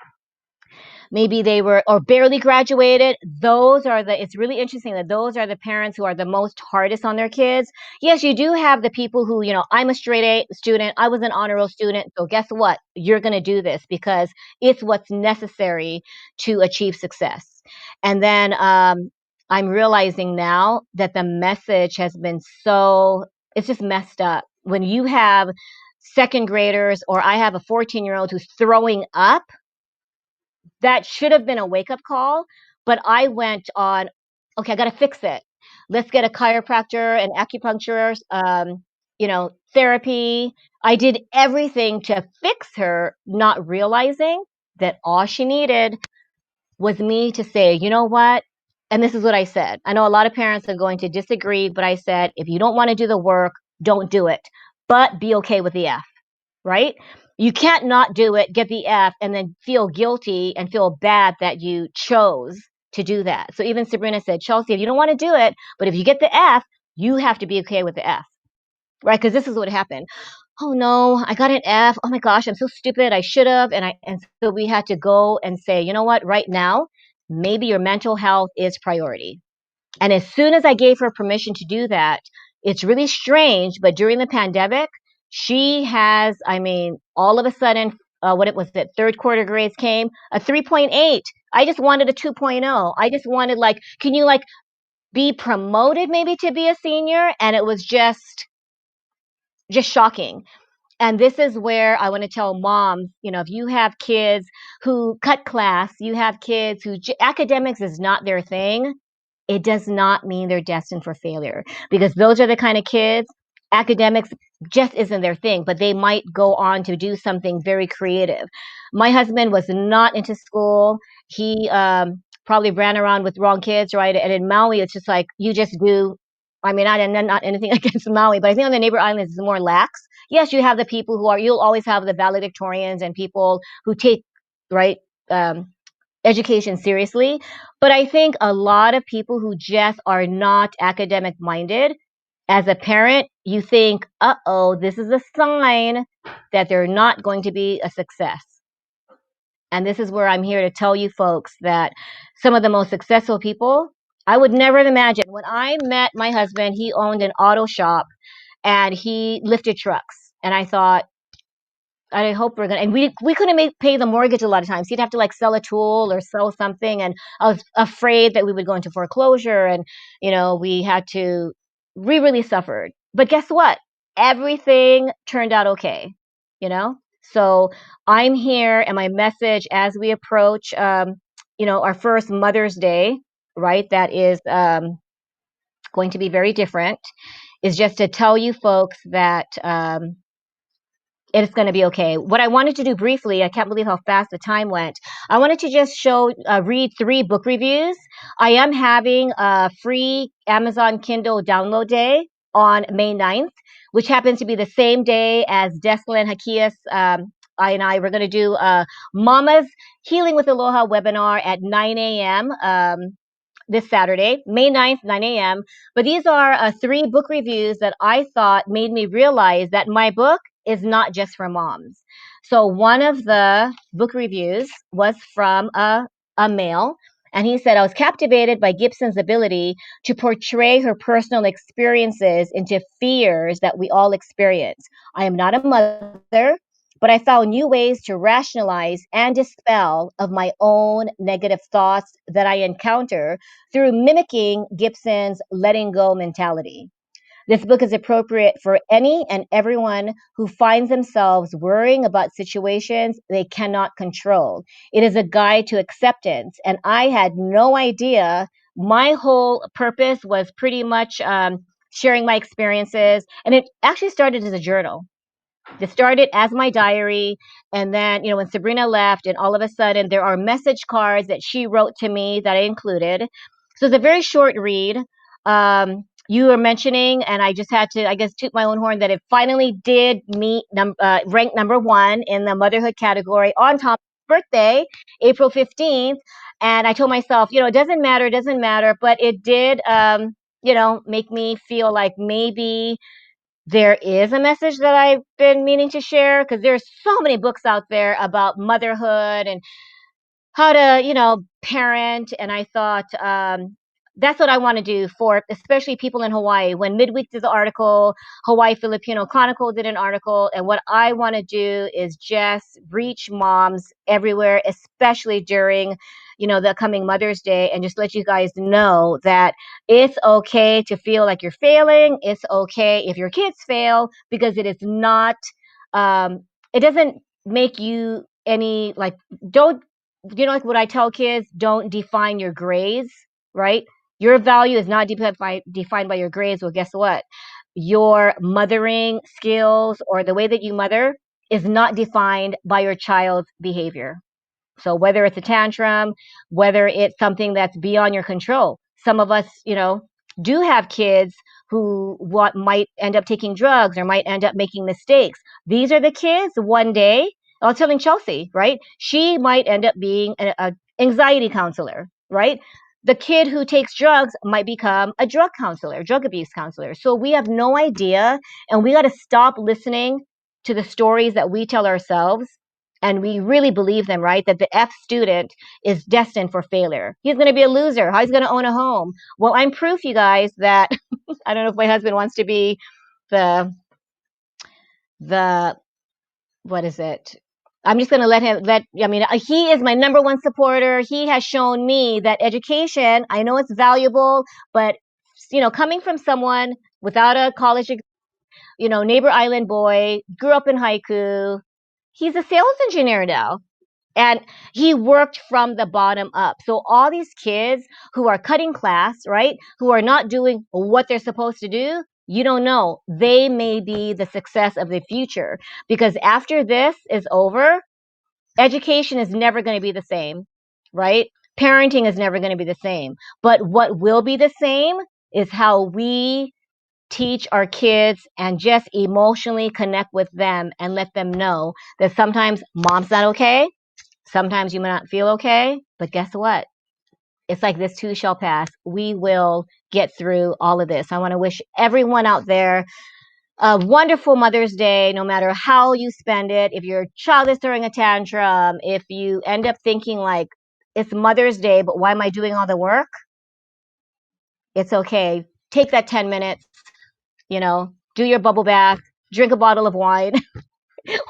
maybe they were or barely graduated, it's really interesting that those are the parents who are the most hardest on their kids. Yes, you do have the people who, I'm a straight A student, I was an honor roll student, so guess what, you're going to do this because it's what's necessary to achieve success. And then I'm realizing now that the message has been it's just messed up when you have second graders, or I have a 14-year-old who's throwing up. That should have been a wake up call, but I went on, okay, I got to fix it. Let's get a chiropractor, an acupuncturist, therapy. I did everything to fix her, not realizing that all she needed was me to say, you know what? And this is what I said. I know a lot of parents are going to disagree, but I said, if you don't want to do the work, don't do it, but be okay with the F, right? You can't not do it, get the F, and then feel guilty and feel bad that you chose to do that. So even Sabrina said, Chelsea, if you don't want to do it, but if you get the F, you have to be okay with the F, right? Because this is what happened. Oh no, I got an F. Oh my gosh, I'm so stupid. I should have. And so we had to go and say, you know what, right now, maybe your mental health is priority. And as soon as I gave her permission to do that, it's really strange, but during the pandemic, she has, I mean, all of a sudden, what it was that third quarter grades came, a 3.8. I just wanted a 2.0. I just wanted like, can you like be promoted maybe to be a senior? And it was just shocking. And this is where I want to tell moms, if you have kids who cut class, you have kids who academics is not their thing, it does not mean they're destined for failure, because those are the kind of kids, academics just isn't their thing, but they might go on to do something very creative. My husband was not into school. He probably ran around with wrong kids, right? And in Maui, it's just like you just do. I mean, not anything against Maui, but I think on the neighbor islands it's more lax. Yes, you have the people you'll always have the valedictorians and people who take, right, um, education seriously. But I think a lot of people who just are not academic minded, as a parent, you think, uh oh, this is a sign that they're not going to be a success. And this is where I'm here to tell you folks that some of the most successful people I would never have imagined. When I met my husband, he owned an auto shop and he lifted trucks. And I thought, I hope we're gonna. And we couldn't pay the mortgage a lot of times. He'd have to like sell a tool or sell something, and I was afraid that we would go into foreclosure. And we had to. We really suffered. But guess what? Everything turned out okay. You know. So I'm here, and my message as we approach, our first Mother's Day, right? That is going to be very different. Is just to tell you folks that. It's going to be okay. What I wanted to do briefly, I can't believe how fast the time went. I wanted to just read 3 book reviews. I am having a free Amazon Kindle download day on May 9th, which happens to be the same day as Deslan Hakias. I were going to do Mama's Healing with Aloha webinar at 9 a.m. This Saturday, May 9th, 9 a.m. But these are 3 book reviews that I thought made me realize that my book is not just for moms. So one of the book reviews was from a male, and he said, I was captivated by Gibson's ability to portray her personal experiences into fears that we all experience. I am not a mother, but I found new ways to rationalize and dispel of my own negative thoughts that I encounter through mimicking Gibson's letting go mentality. This book is appropriate for any and everyone who finds themselves worrying about situations they cannot control. It is a guide to acceptance, and I had no idea. My whole purpose was pretty much sharing my experiences, and it actually started as a journal. It started as my diary, and then when Sabrina left, and all of a sudden there are message cards that she wrote to me that I included. So it's a very short read. You were mentioning, and I just had to, I guess, toot my own horn that it finally did meet rank number 1 in the motherhood category on Tom's birthday, April 15th. And I told myself, it doesn't matter, but it did, make me feel like maybe there is a message that I've been meaning to share, because there's so many books out there about motherhood and how to, parent. And I thought that's what I want to do for especially people in Hawaii. When Midweek did the article, Hawaii Filipino Chronicle did an article, and what I want to do is just reach moms everywhere, especially during, the coming Mother's Day, and just let you guys know that it's okay to feel like you're failing. It's okay if your kids fail, because it is not, it doesn't make you any like, don't like what I tell kids, don't define your grades, right? Your value is not defined by your grades. Well, guess what? Your mothering skills or the way that you mother is not defined by your child's behavior. So whether it's a tantrum, whether it's something that's beyond your control, some of us, do have kids who what might end up taking drugs or might end up making mistakes. These are the kids one day. I was telling Chelsea, right? She might end up being a anxiety counselor, right? The kid who takes drugs might become a drug counselor, drug abuse counselor. So we have no idea, and we got to stop listening to the stories that we tell ourselves, and we really believe them, right? That the F student is destined for failure. He's going to be a loser. How he's going to own a home? Well, I'm proof, you guys, that I don't know if my husband wants to be the the what is it? I'm just going to I mean, he is my number 1 supporter. He has shown me that education, I know it's valuable, but coming from someone without a college, neighbor island boy, grew up in haiku. He's a sales engineer now, and he worked from the bottom up. So all these kids who are cutting class, right, who are not doing what they're supposed to do, you don't know, they may be the success of the future, because after this is over, education is never going to be the same, right? Parenting is never going to be the same. But what will be the same is how we teach our kids and just emotionally connect with them and let them know that sometimes mom's not okay. Sometimes you may not feel okay, but guess what? It's like this too shall pass. We will get through all of this. I want to wish everyone out there a wonderful Mother's Day, no matter how you spend it. If your child is throwing a tantrum, if you end up thinking like, it's Mother's Day, but why am I doing all the work? It's okay. Take that 10 minutes, do your bubble bath, drink a bottle of wine,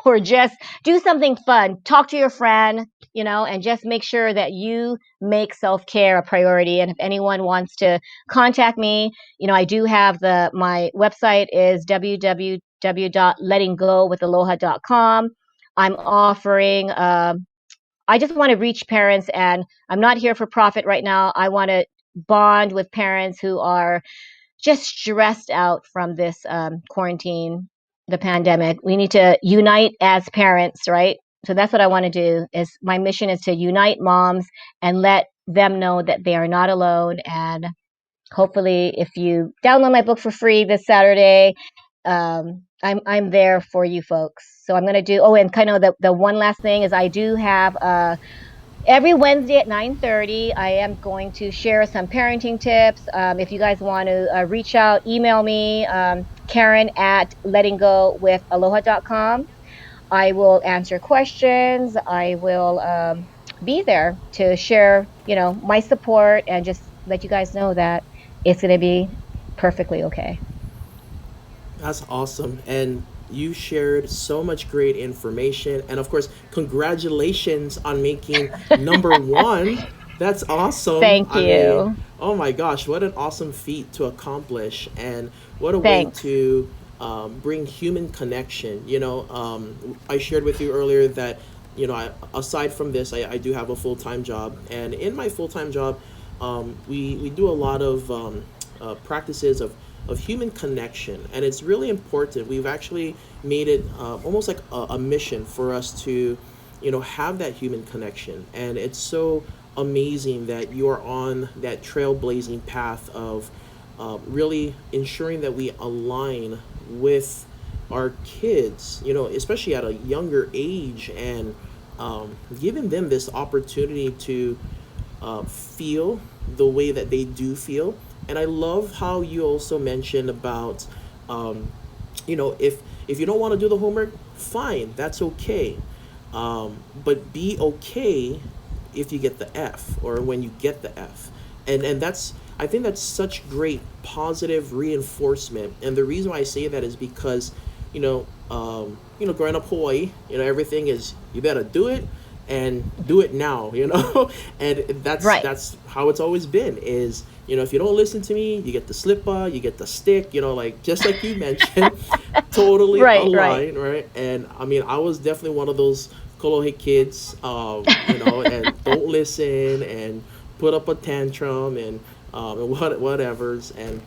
or just do something fun. Talk to your friend, and just make sure that you make self care a priority. And if anyone wants to contact me, I do have my website is www.lettinggowithaloha.com. I'm offering, I just want to reach parents, and I'm not here for profit right now. I want to bond with parents who are just stressed out from this quarantine, the pandemic. We need to unite as parents, right? So that's what I want to do. Is my mission is to unite moms and let them know that they are not alone. And hopefully, if you download my book for free this Saturday, I'm there for you folks. So I'm gonna do. Oh, and kind of the one last thing is I do have every Wednesday at 9:30, I am going to share some parenting tips. If you guys want to reach out, email me, Karen at lettinggowithaloha.com. I will answer questions. I will be there to share, my support and just let you guys know that it's going to be perfectly okay. That's awesome. And you shared so much great information. And of course, congratulations on making number one. That's awesome. Thank I mean, you. oh my gosh, what an awesome feat to accomplish. And what a way Thanks. to bring human connection. I shared with you earlier that, aside from this, I do have a full time job. And in my full time job, we do a lot of practices of human connection, and it's really important. We've actually made it almost like a mission for us to, have that human connection, and it's so amazing that you are on that trailblazing path of really ensuring that we align with our kids, especially at a younger age, and giving them this opportunity to feel the way that they do feel. And I love how you also mentioned about, um, if you don't want to do the homework, fine, that's okay. But be okay if you get the F or when you get the F, and that's, I think that's such great positive reinforcement. And the reason why I say that is because, growing up Hawaii, everything is you better do it and do it now, and that's Right. that's how it's always been. Is, if you don't listen to me, you get the slipper, you get the stick, like just like you mentioned, totally Right, right. aligned, right? And I mean, I was definitely one of those Kolohe kids, and don't listen and put up a tantrum and whatever's. And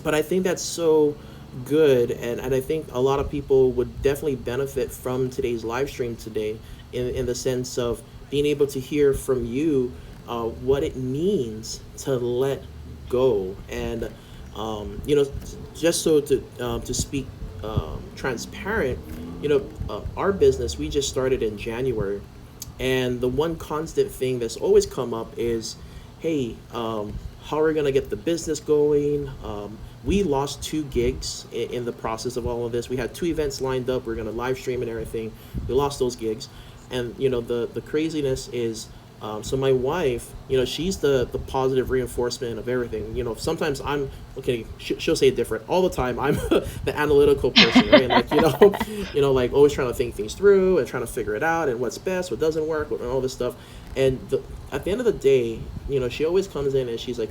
but I think that's so good, and I think a lot of people would definitely benefit from today's live stream today, in the sense of being able to hear from you what it means to let go. And just so to speak transparent, our business, we just started in January, and the one constant thing that's always come up is, hey, how are we going to get the business going? We lost 2 gigs in the process of all of this. We had 2 events lined up. We are going to live stream and everything. We lost those gigs. And, the craziness is, so my wife, she's the positive reinforcement of everything. Sometimes I'm, okay, she'll say it different. All the time, I'm the analytical person, right? Like, like always trying to think things through and trying to figure it out and what's best, what doesn't work, and all this stuff. And at the end of the day, she always comes in and she's like,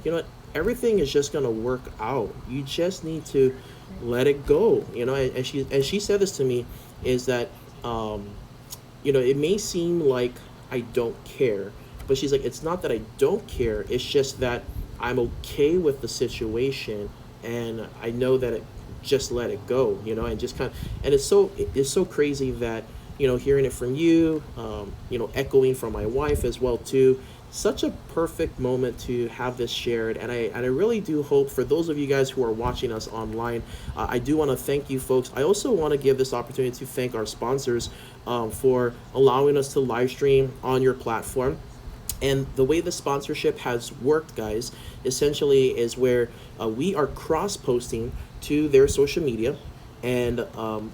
everything is just gonna work out. You just need to let it go, and she said this to me, is that, it may seem like I don't care, but she's like, it's not that I don't care. It's just that I'm okay with the situation, and I know that just let it go, and just kind of, and it's so crazy that, hearing it from you, echoing from my wife as well too. Such a perfect moment to have this shared, and I really do hope for those of you guys who are watching us online, I do want to thank you folks. I also want to give this opportunity to thank our sponsors, for allowing us to live stream on your platform. And the way the sponsorship has worked, guys, essentially is where we are cross posting to their social media, and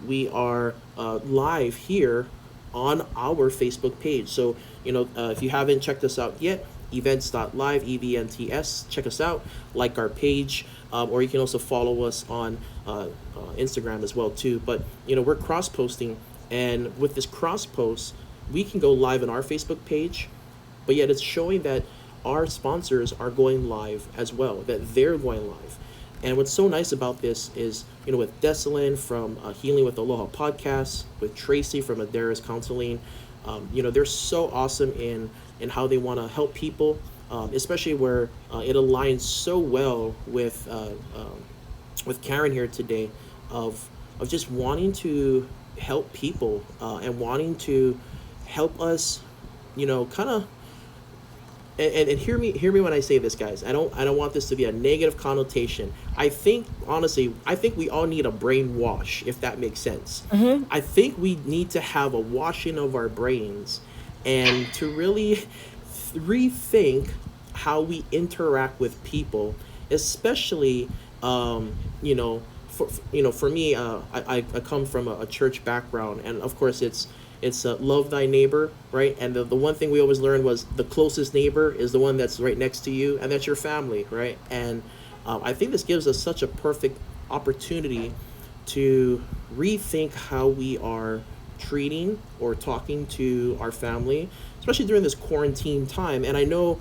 we are live here on our Facebook page. So, if you haven't checked us out yet, Events.Live, EVNTS. Check us out, like our page, or you can also follow us on Instagram as well too. But we're cross posting, and with this cross post, we can go live on our Facebook page, but yet it's showing that our sponsors are going live as well, that they're going live. And what's so nice about this is, with Desalin from Healing with Aloha podcast, with Tracy from Adaris Counseling, they're so awesome in how they want to help people, especially where it aligns so well with Karen here today, of just wanting to help people, and wanting to help us, kind of, and hear me when I say this, guys. I don't want this to be a negative connotation. I think, honestly, we all need a brain wash, if that makes sense. Mm-hmm. I think we need to have a washing of our brains, and to really rethink how we interact with people, especially, for me, I come from a church background, and of course it's love thy neighbor, right? And the one thing we always learned was the closest neighbor is the one that's right next to you, and that's your family, right? And I think this gives us such a perfect opportunity to rethink how we are treating or talking to our family, especially during this quarantine time. And I know,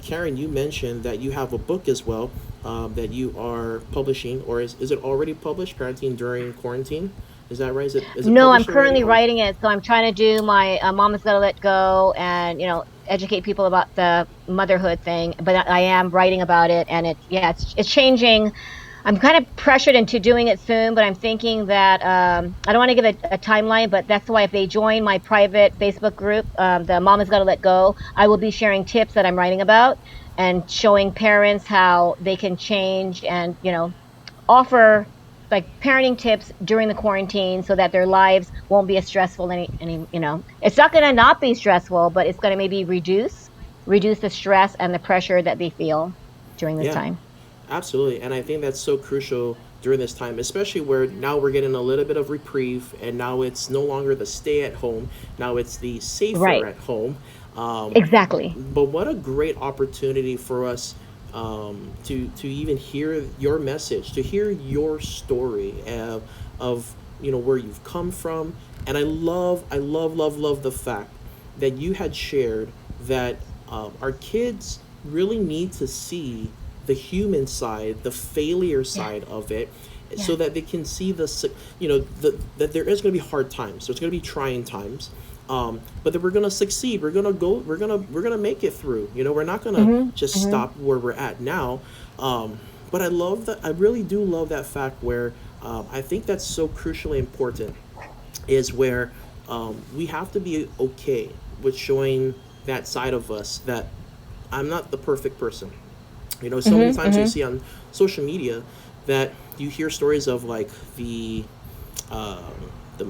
Karen, you mentioned that you have a book as well, that you are publishing, or is it already published, Parenting During Quarantine? Is that right? Is it No, I'm published already? currently Or writing it, so I'm trying to do my Mama's Gotta Let Go, and educate people about the motherhood thing. But I am writing about it, and it's changing. I'm kind of pressured into doing it soon, but I'm thinking that I don't want to give a timeline, but that's why if they join my private Facebook group, the Mama's Gotta Let Go, I will be sharing tips that I'm writing about and showing parents how they can change and offer like parenting tips during the quarantine so that their lives won't be as stressful any it's not going to not be stressful, but it's going to maybe reduce the stress and the pressure that they feel during this yeah, time. absolutely. And I think that's so crucial during this time, especially where now we're getting a little bit of reprieve, and now it's no longer the stay at home. Now it's the safer Right. at home. Exactly. But what a great opportunity for us, to even hear your message, to hear your story of where you've come from. And I love the fact that you had shared that, our kids really need to see the human side, the failure Yes. side of it, so Yes. that they can see that there is going to be hard times. There's going to be trying times, but that we're going to succeed. We're going to go. We're going to make it through. We're not going to Mhm. just Mhm. stop where we're at now. But I love that. I really do love that fact where, I think that's so crucially important, is where, we have to be okay with showing that side of us, that I'm not the perfect person. So many Mhm. times you Mhm. see on social media that you hear stories of, like, um, the,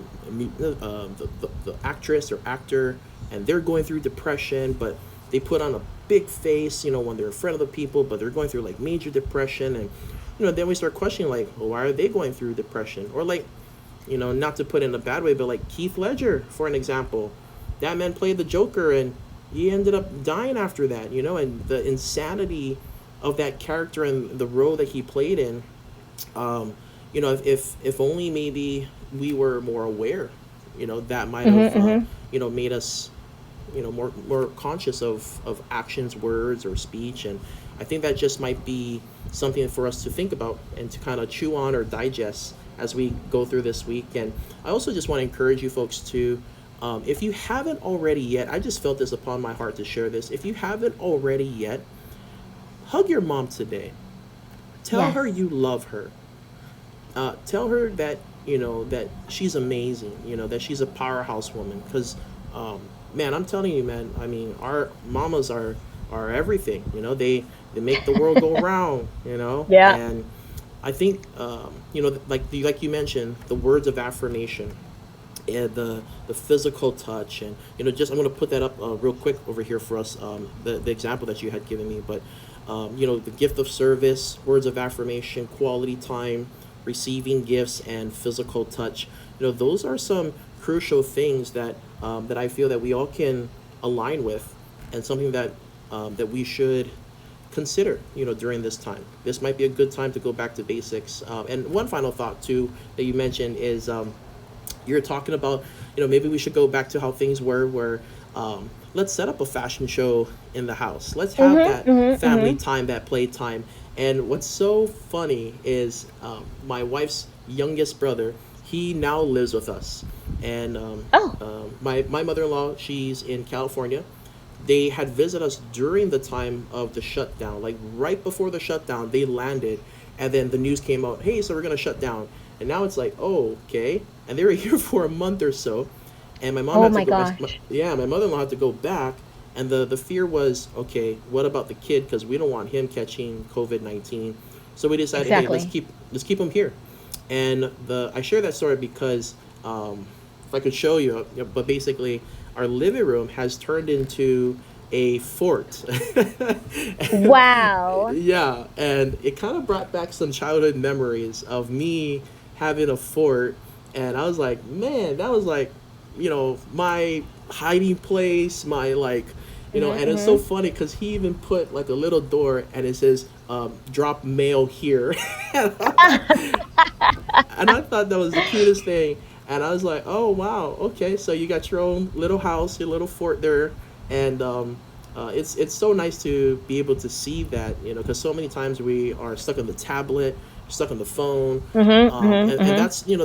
the actress or actor, and they're going through depression, but they put on a big face, when they're in front of the people, but they're going through like major depression. And then we start questioning, like, well, why are they going through depression? Or, like, not to put it in a bad way, but like Keith Ledger, for an example, that man played the Joker, and he ended up dying after that. And the insanity of that character and the role that he played in. If only maybe we were more aware, that might Mhm. have, Mhm. made us, more conscious of actions, words, or speech. And I think that just might be something for us to think about and to kind of chew on or digest as we go through this week. And I also just want to encourage you folks to, if you haven't already yet, I just felt this upon my heart to share this. If you haven't already yet, hug your mom today. Tell Yes. her you love her. Tell her that, that she's amazing. That she's a powerhouse woman. Because, man, I'm telling you, man. I mean, our mamas are everything. They make the world go round. Yeah. And I think, like you mentioned, the words of affirmation, and the physical touch. And just, I'm going to put that up, real quick over here for us, the example that you had given me. But, the gift of service, words of affirmation, quality time, receiving gifts, and physical touch. Those are some crucial things that, that I feel that we all can align with, and something that, that we should consider, during this time. This might be a good time to go back to basics. And one final thought too that you mentioned is, you're talking about, maybe we should go back to how things were, where let's set up a fashion show in the house. Let's have Mhm. that Mhm. family Mhm. time, that play time. And what's so funny is, my wife's youngest brother, he now lives with us. And Oh. my mother-in-law, she's in California. They had visited us during the time of the shutdown, like right before the shutdown. They landed, and then the news came out. Hey, so we're gonna shut down, and now it's like, oh, okay. And they were here for a month or so, and my mom Oh had to my go. gosh. Yeah, my mother-in-law had to go back, and the fear was, okay, what about the kid? Because we don't want him catching COVID-19. So we decided, hey, let's Exactly. keep him here. And the I share that story because, if I could show you, but basically, our living room has turned into a fort. Wow. Yeah, and it kind of brought back some childhood memories of me having a fort, and I was like, man, that was like, my hiding place, my like, Mhm. and it's so Mhm. funny because he even put like a little door, and it says, "Drop mail here," and I thought that was the cutest thing. And I was like, oh wow, okay, so you got your own little house, your little fort there, and it's so nice to be able to see that, because so many times we are stuck on the tablet, stuck on the phone, Mhm. Mhm. and Mhm.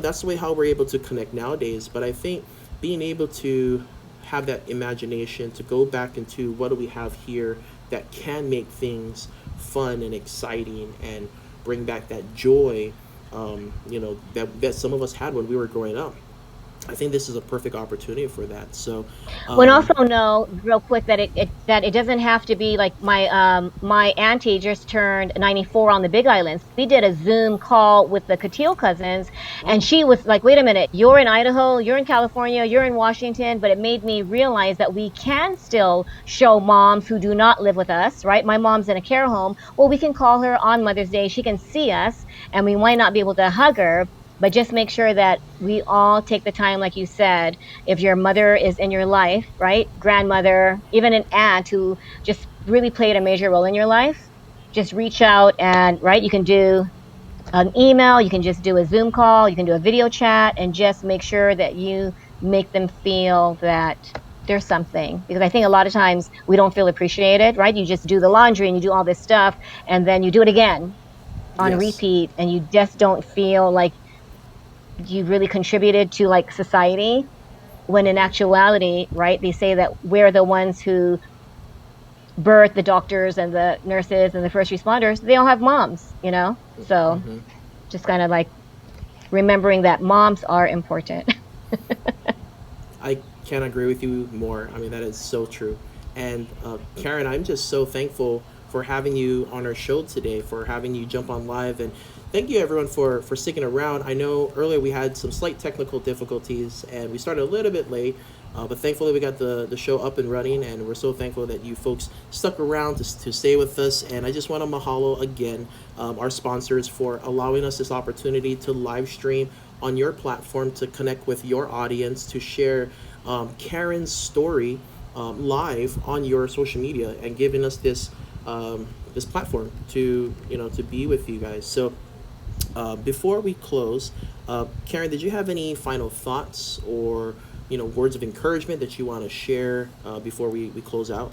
that's the way how we're able to connect nowadays. But I think being able to have that imagination to go back into what do we have here that can make things fun and exciting and bring back that joy, that some of us had when we were growing up. I think this is a perfect opportunity for that. So, Well, and um, also know real quick that it doesn't have to be like my auntie just turned 94 on the Big Islands. We did a Zoom call with the Catil cousins, and oh, she was like, "Wait a minute, you're in Idaho, you're in California, you're in Washington," but it made me realize that we can still show moms who do not live with us, right? My mom's in a care home. Well, we can call her on Mother's Day. She can see us, and we might not be able to hug her, but just make sure that we all take the time, like you said, if your mother is in your life, right? Grandmother, even an aunt who just really played a major role in your life, just reach out and, right, you can do an email, you can just do a Zoom call, you can do a video chat, and just make sure that you make them feel that there's something. Because I think a lot of times we don't feel appreciated, right? You just do the laundry and you do all this stuff, and then you do it again on yes, repeat, and you just don't feel like you really contributed to like society, when in actuality, right, they say that we're the ones who birth the doctors and the nurses and the first responders. They all have moms, you know? So hmm just kind of like remembering that moms are important. I can't agree with you more. I mean, that is so true. And Karen, I'm just so thankful for having you on our show today, for having you jump on live, and thank you everyone for sticking around. I know earlier we had some slight technical difficulties, and we started a little bit late, but thankfully we got the show up and running, and we're so thankful that you folks stuck around to stay with us. And I just want to mahalo again, our sponsors, for allowing us this opportunity to live stream on your platform, to connect with your audience, to share Karen's story live on your social media, and giving us this platform to to be with you guys. So before we close, Karen, did you have any final thoughts or words of encouragement that you want to share before we close out?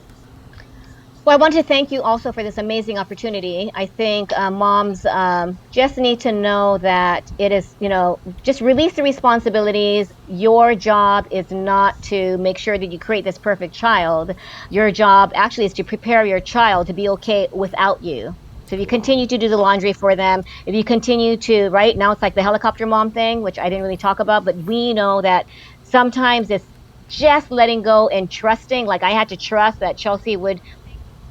Well, I want to thank you also for this amazing opportunity. I think moms just need to know that it is, just release the responsibilities. Your job is not to make sure that you create this perfect child. Your job actually is to prepare your child to be okay without you. So if you Wow. continue to do the laundry for them, if you continue to, right now it's like the helicopter mom thing, which I didn't really talk about, but we know that sometimes it's just letting go and trusting. Like I had to trust that Chelsea would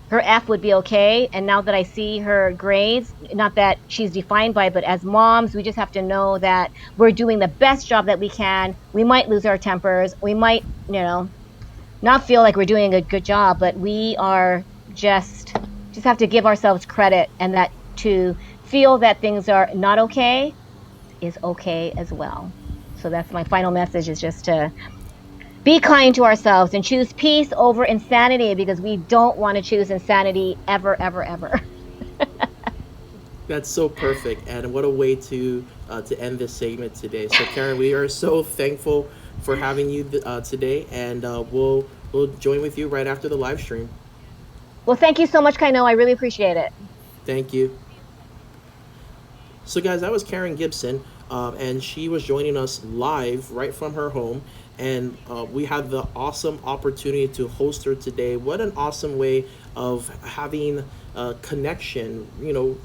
her F would be okay. And now that I see her grades, not that she's defined by it, but as moms, we just have to know that we're doing the best job that we can. We might lose our tempers. We might, not feel like we're doing a good job, but we are just have to give ourselves credit, and that to feel that things are not okay is okay as well. So that's my final message, is just to be kind to ourselves and choose peace over insanity, because we don't want to choose insanity ever, ever, ever. That's so perfect, and what a way to end this segment today. So, Karen, we are so thankful for having you today, and we'll join with you right after the live stream. Well, thank you so much, Kaino. I really appreciate it. Thank you. So, guys, that was Karen Gibson, and she was joining us live right from her home. And we had the awesome opportunity to host her today. What an awesome way of having a connection,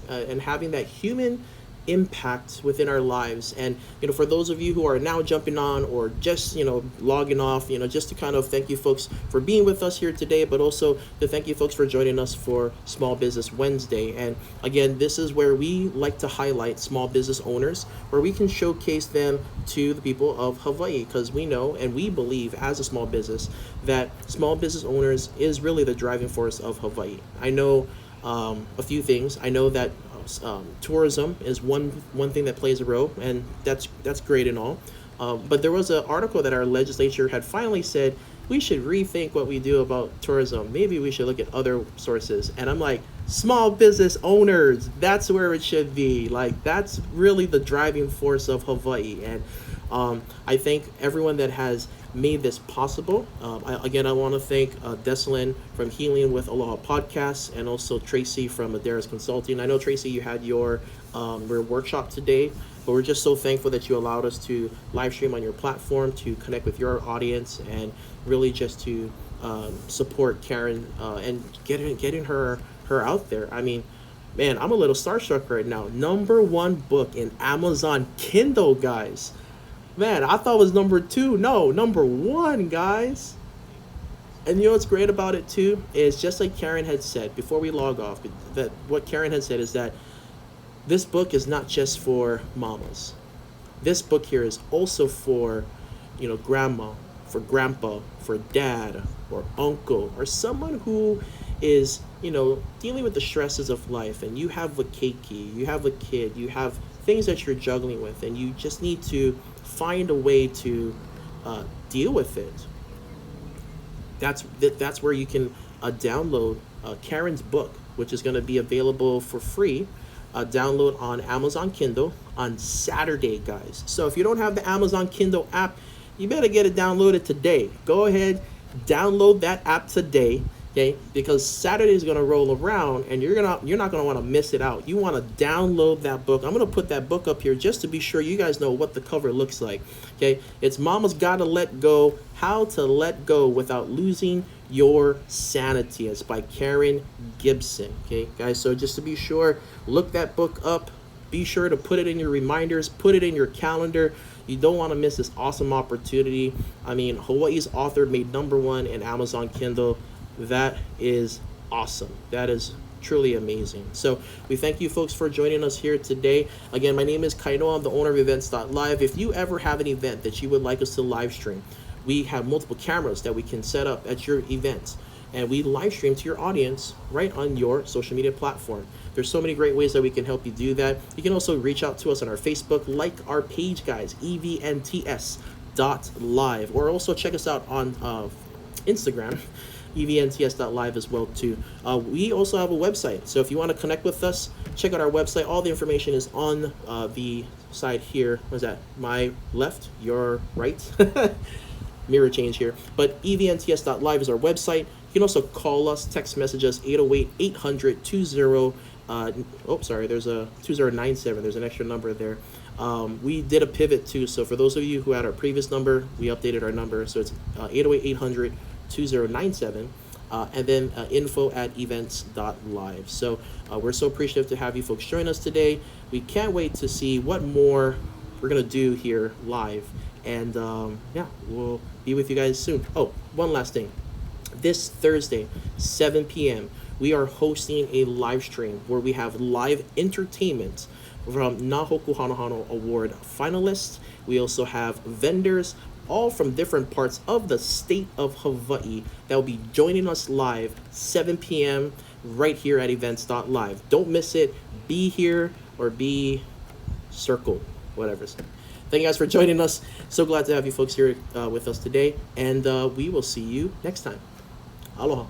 and having that human impact within our lives. And for those of you who are now jumping on or just logging off, just to kind of thank you folks for being with us here today, but also to thank you folks for joining us for Small Business Wednesday. And again, this is where we like to highlight small business owners, where we can showcase them to the people of Hawaii, because we know and we believe as a small business that small business owners is really the driving force of Hawaii. I know a few things. I know that tourism is one thing that plays a role, and that's great and all. But there was an article that our legislature had finally said we should rethink what we do about tourism. Maybe we should look at other sources. And I'm like, small business owners, that's where it should be. Like, that's really the driving force of Hawaii. And I thank everyone that has made this possible. I want to thank Deslin from Healing with Aloha Podcasts, and also Tracy from Madera's Consulting. I know, Tracy, you had your workshop today, but we're just so thankful that you allowed us to live stream on your platform to connect with your audience, and really just to support Karen, and getting her out there. I mean, man, I'm a little starstruck right now. #1 book in Amazon Kindle, guys. Man, I thought it was #2. No, #1, guys. And what's great about it too is, just like Karen had said before we log off, that what Karen had said is that this book is not just for mamas. This book here is also for, grandma, for grandpa, for dad, or uncle, or someone who is, dealing with the stresses of life, and you have a keiki, you have a kid, you have things that you're juggling with, and you just need to find a way to deal with it. That's where you can download Karen's book, which is going to be available for free. Download on Amazon Kindle on Saturday, guys. So if you don't have the Amazon Kindle app, you better get it downloaded today. Go ahead, download that app today. Okay, because Saturday is gonna roll around, and you're not gonna want to miss it out. You want to download that book. I'm gonna put that book up here just to be sure you guys know what the cover looks like. Okay, it's Mama's Gotta Let Go: How to Let Go Without Losing Your Sanity. It's by Karen Gibson. Okay, guys. So just to be sure, look that book up. Be sure to put it in your reminders. Put it in your calendar. You don't want to miss this awesome opportunity. I mean, Hawaii's author made #1 in Amazon Kindle. That is awesome. That is truly amazing. So we thank you folks for joining us here today. Again, my name is Kainoa. I'm the owner of EVNTS.Live. If you ever have an event that you would like us to live stream, we have multiple cameras that we can set up at your events, and we live stream to your audience right on your social media platform. There's so many great ways that we can help you do that. You can also reach out to us on our Facebook, like our page, guys, EVNTS.Live, or also check us out on Instagram, EVNTS.Live as well too. We also have a website, so if you want to connect with us, check out our website. All the information is on the side here. What is that? My left, your right. Mirror change here. But EVNTS.Live is our website. You can also call us, text message us, 808-800-20. There's a 2097. There's an extra number there. We did a pivot too, so for those of you who had our previous number, we updated our number, so it's 808-800-2097, and then info@events.live. So we're so appreciative to have you folks join us today. We can't wait to see what more we're gonna do here live, and we'll be with you guys soon. Oh, one last thing. This Thursday, 7 p.m., we are hosting a live stream where we have live entertainment from Nahoku Hanohano Award finalists. We also have vendors, all from different parts of the state of Hawaii, that will be joining us live 7 p.m. right here at events.live. Don't miss it. Be here or be circled, whatever. Thank you guys for joining us. So glad to have you folks here with us today, and we will see you next time. Aloha.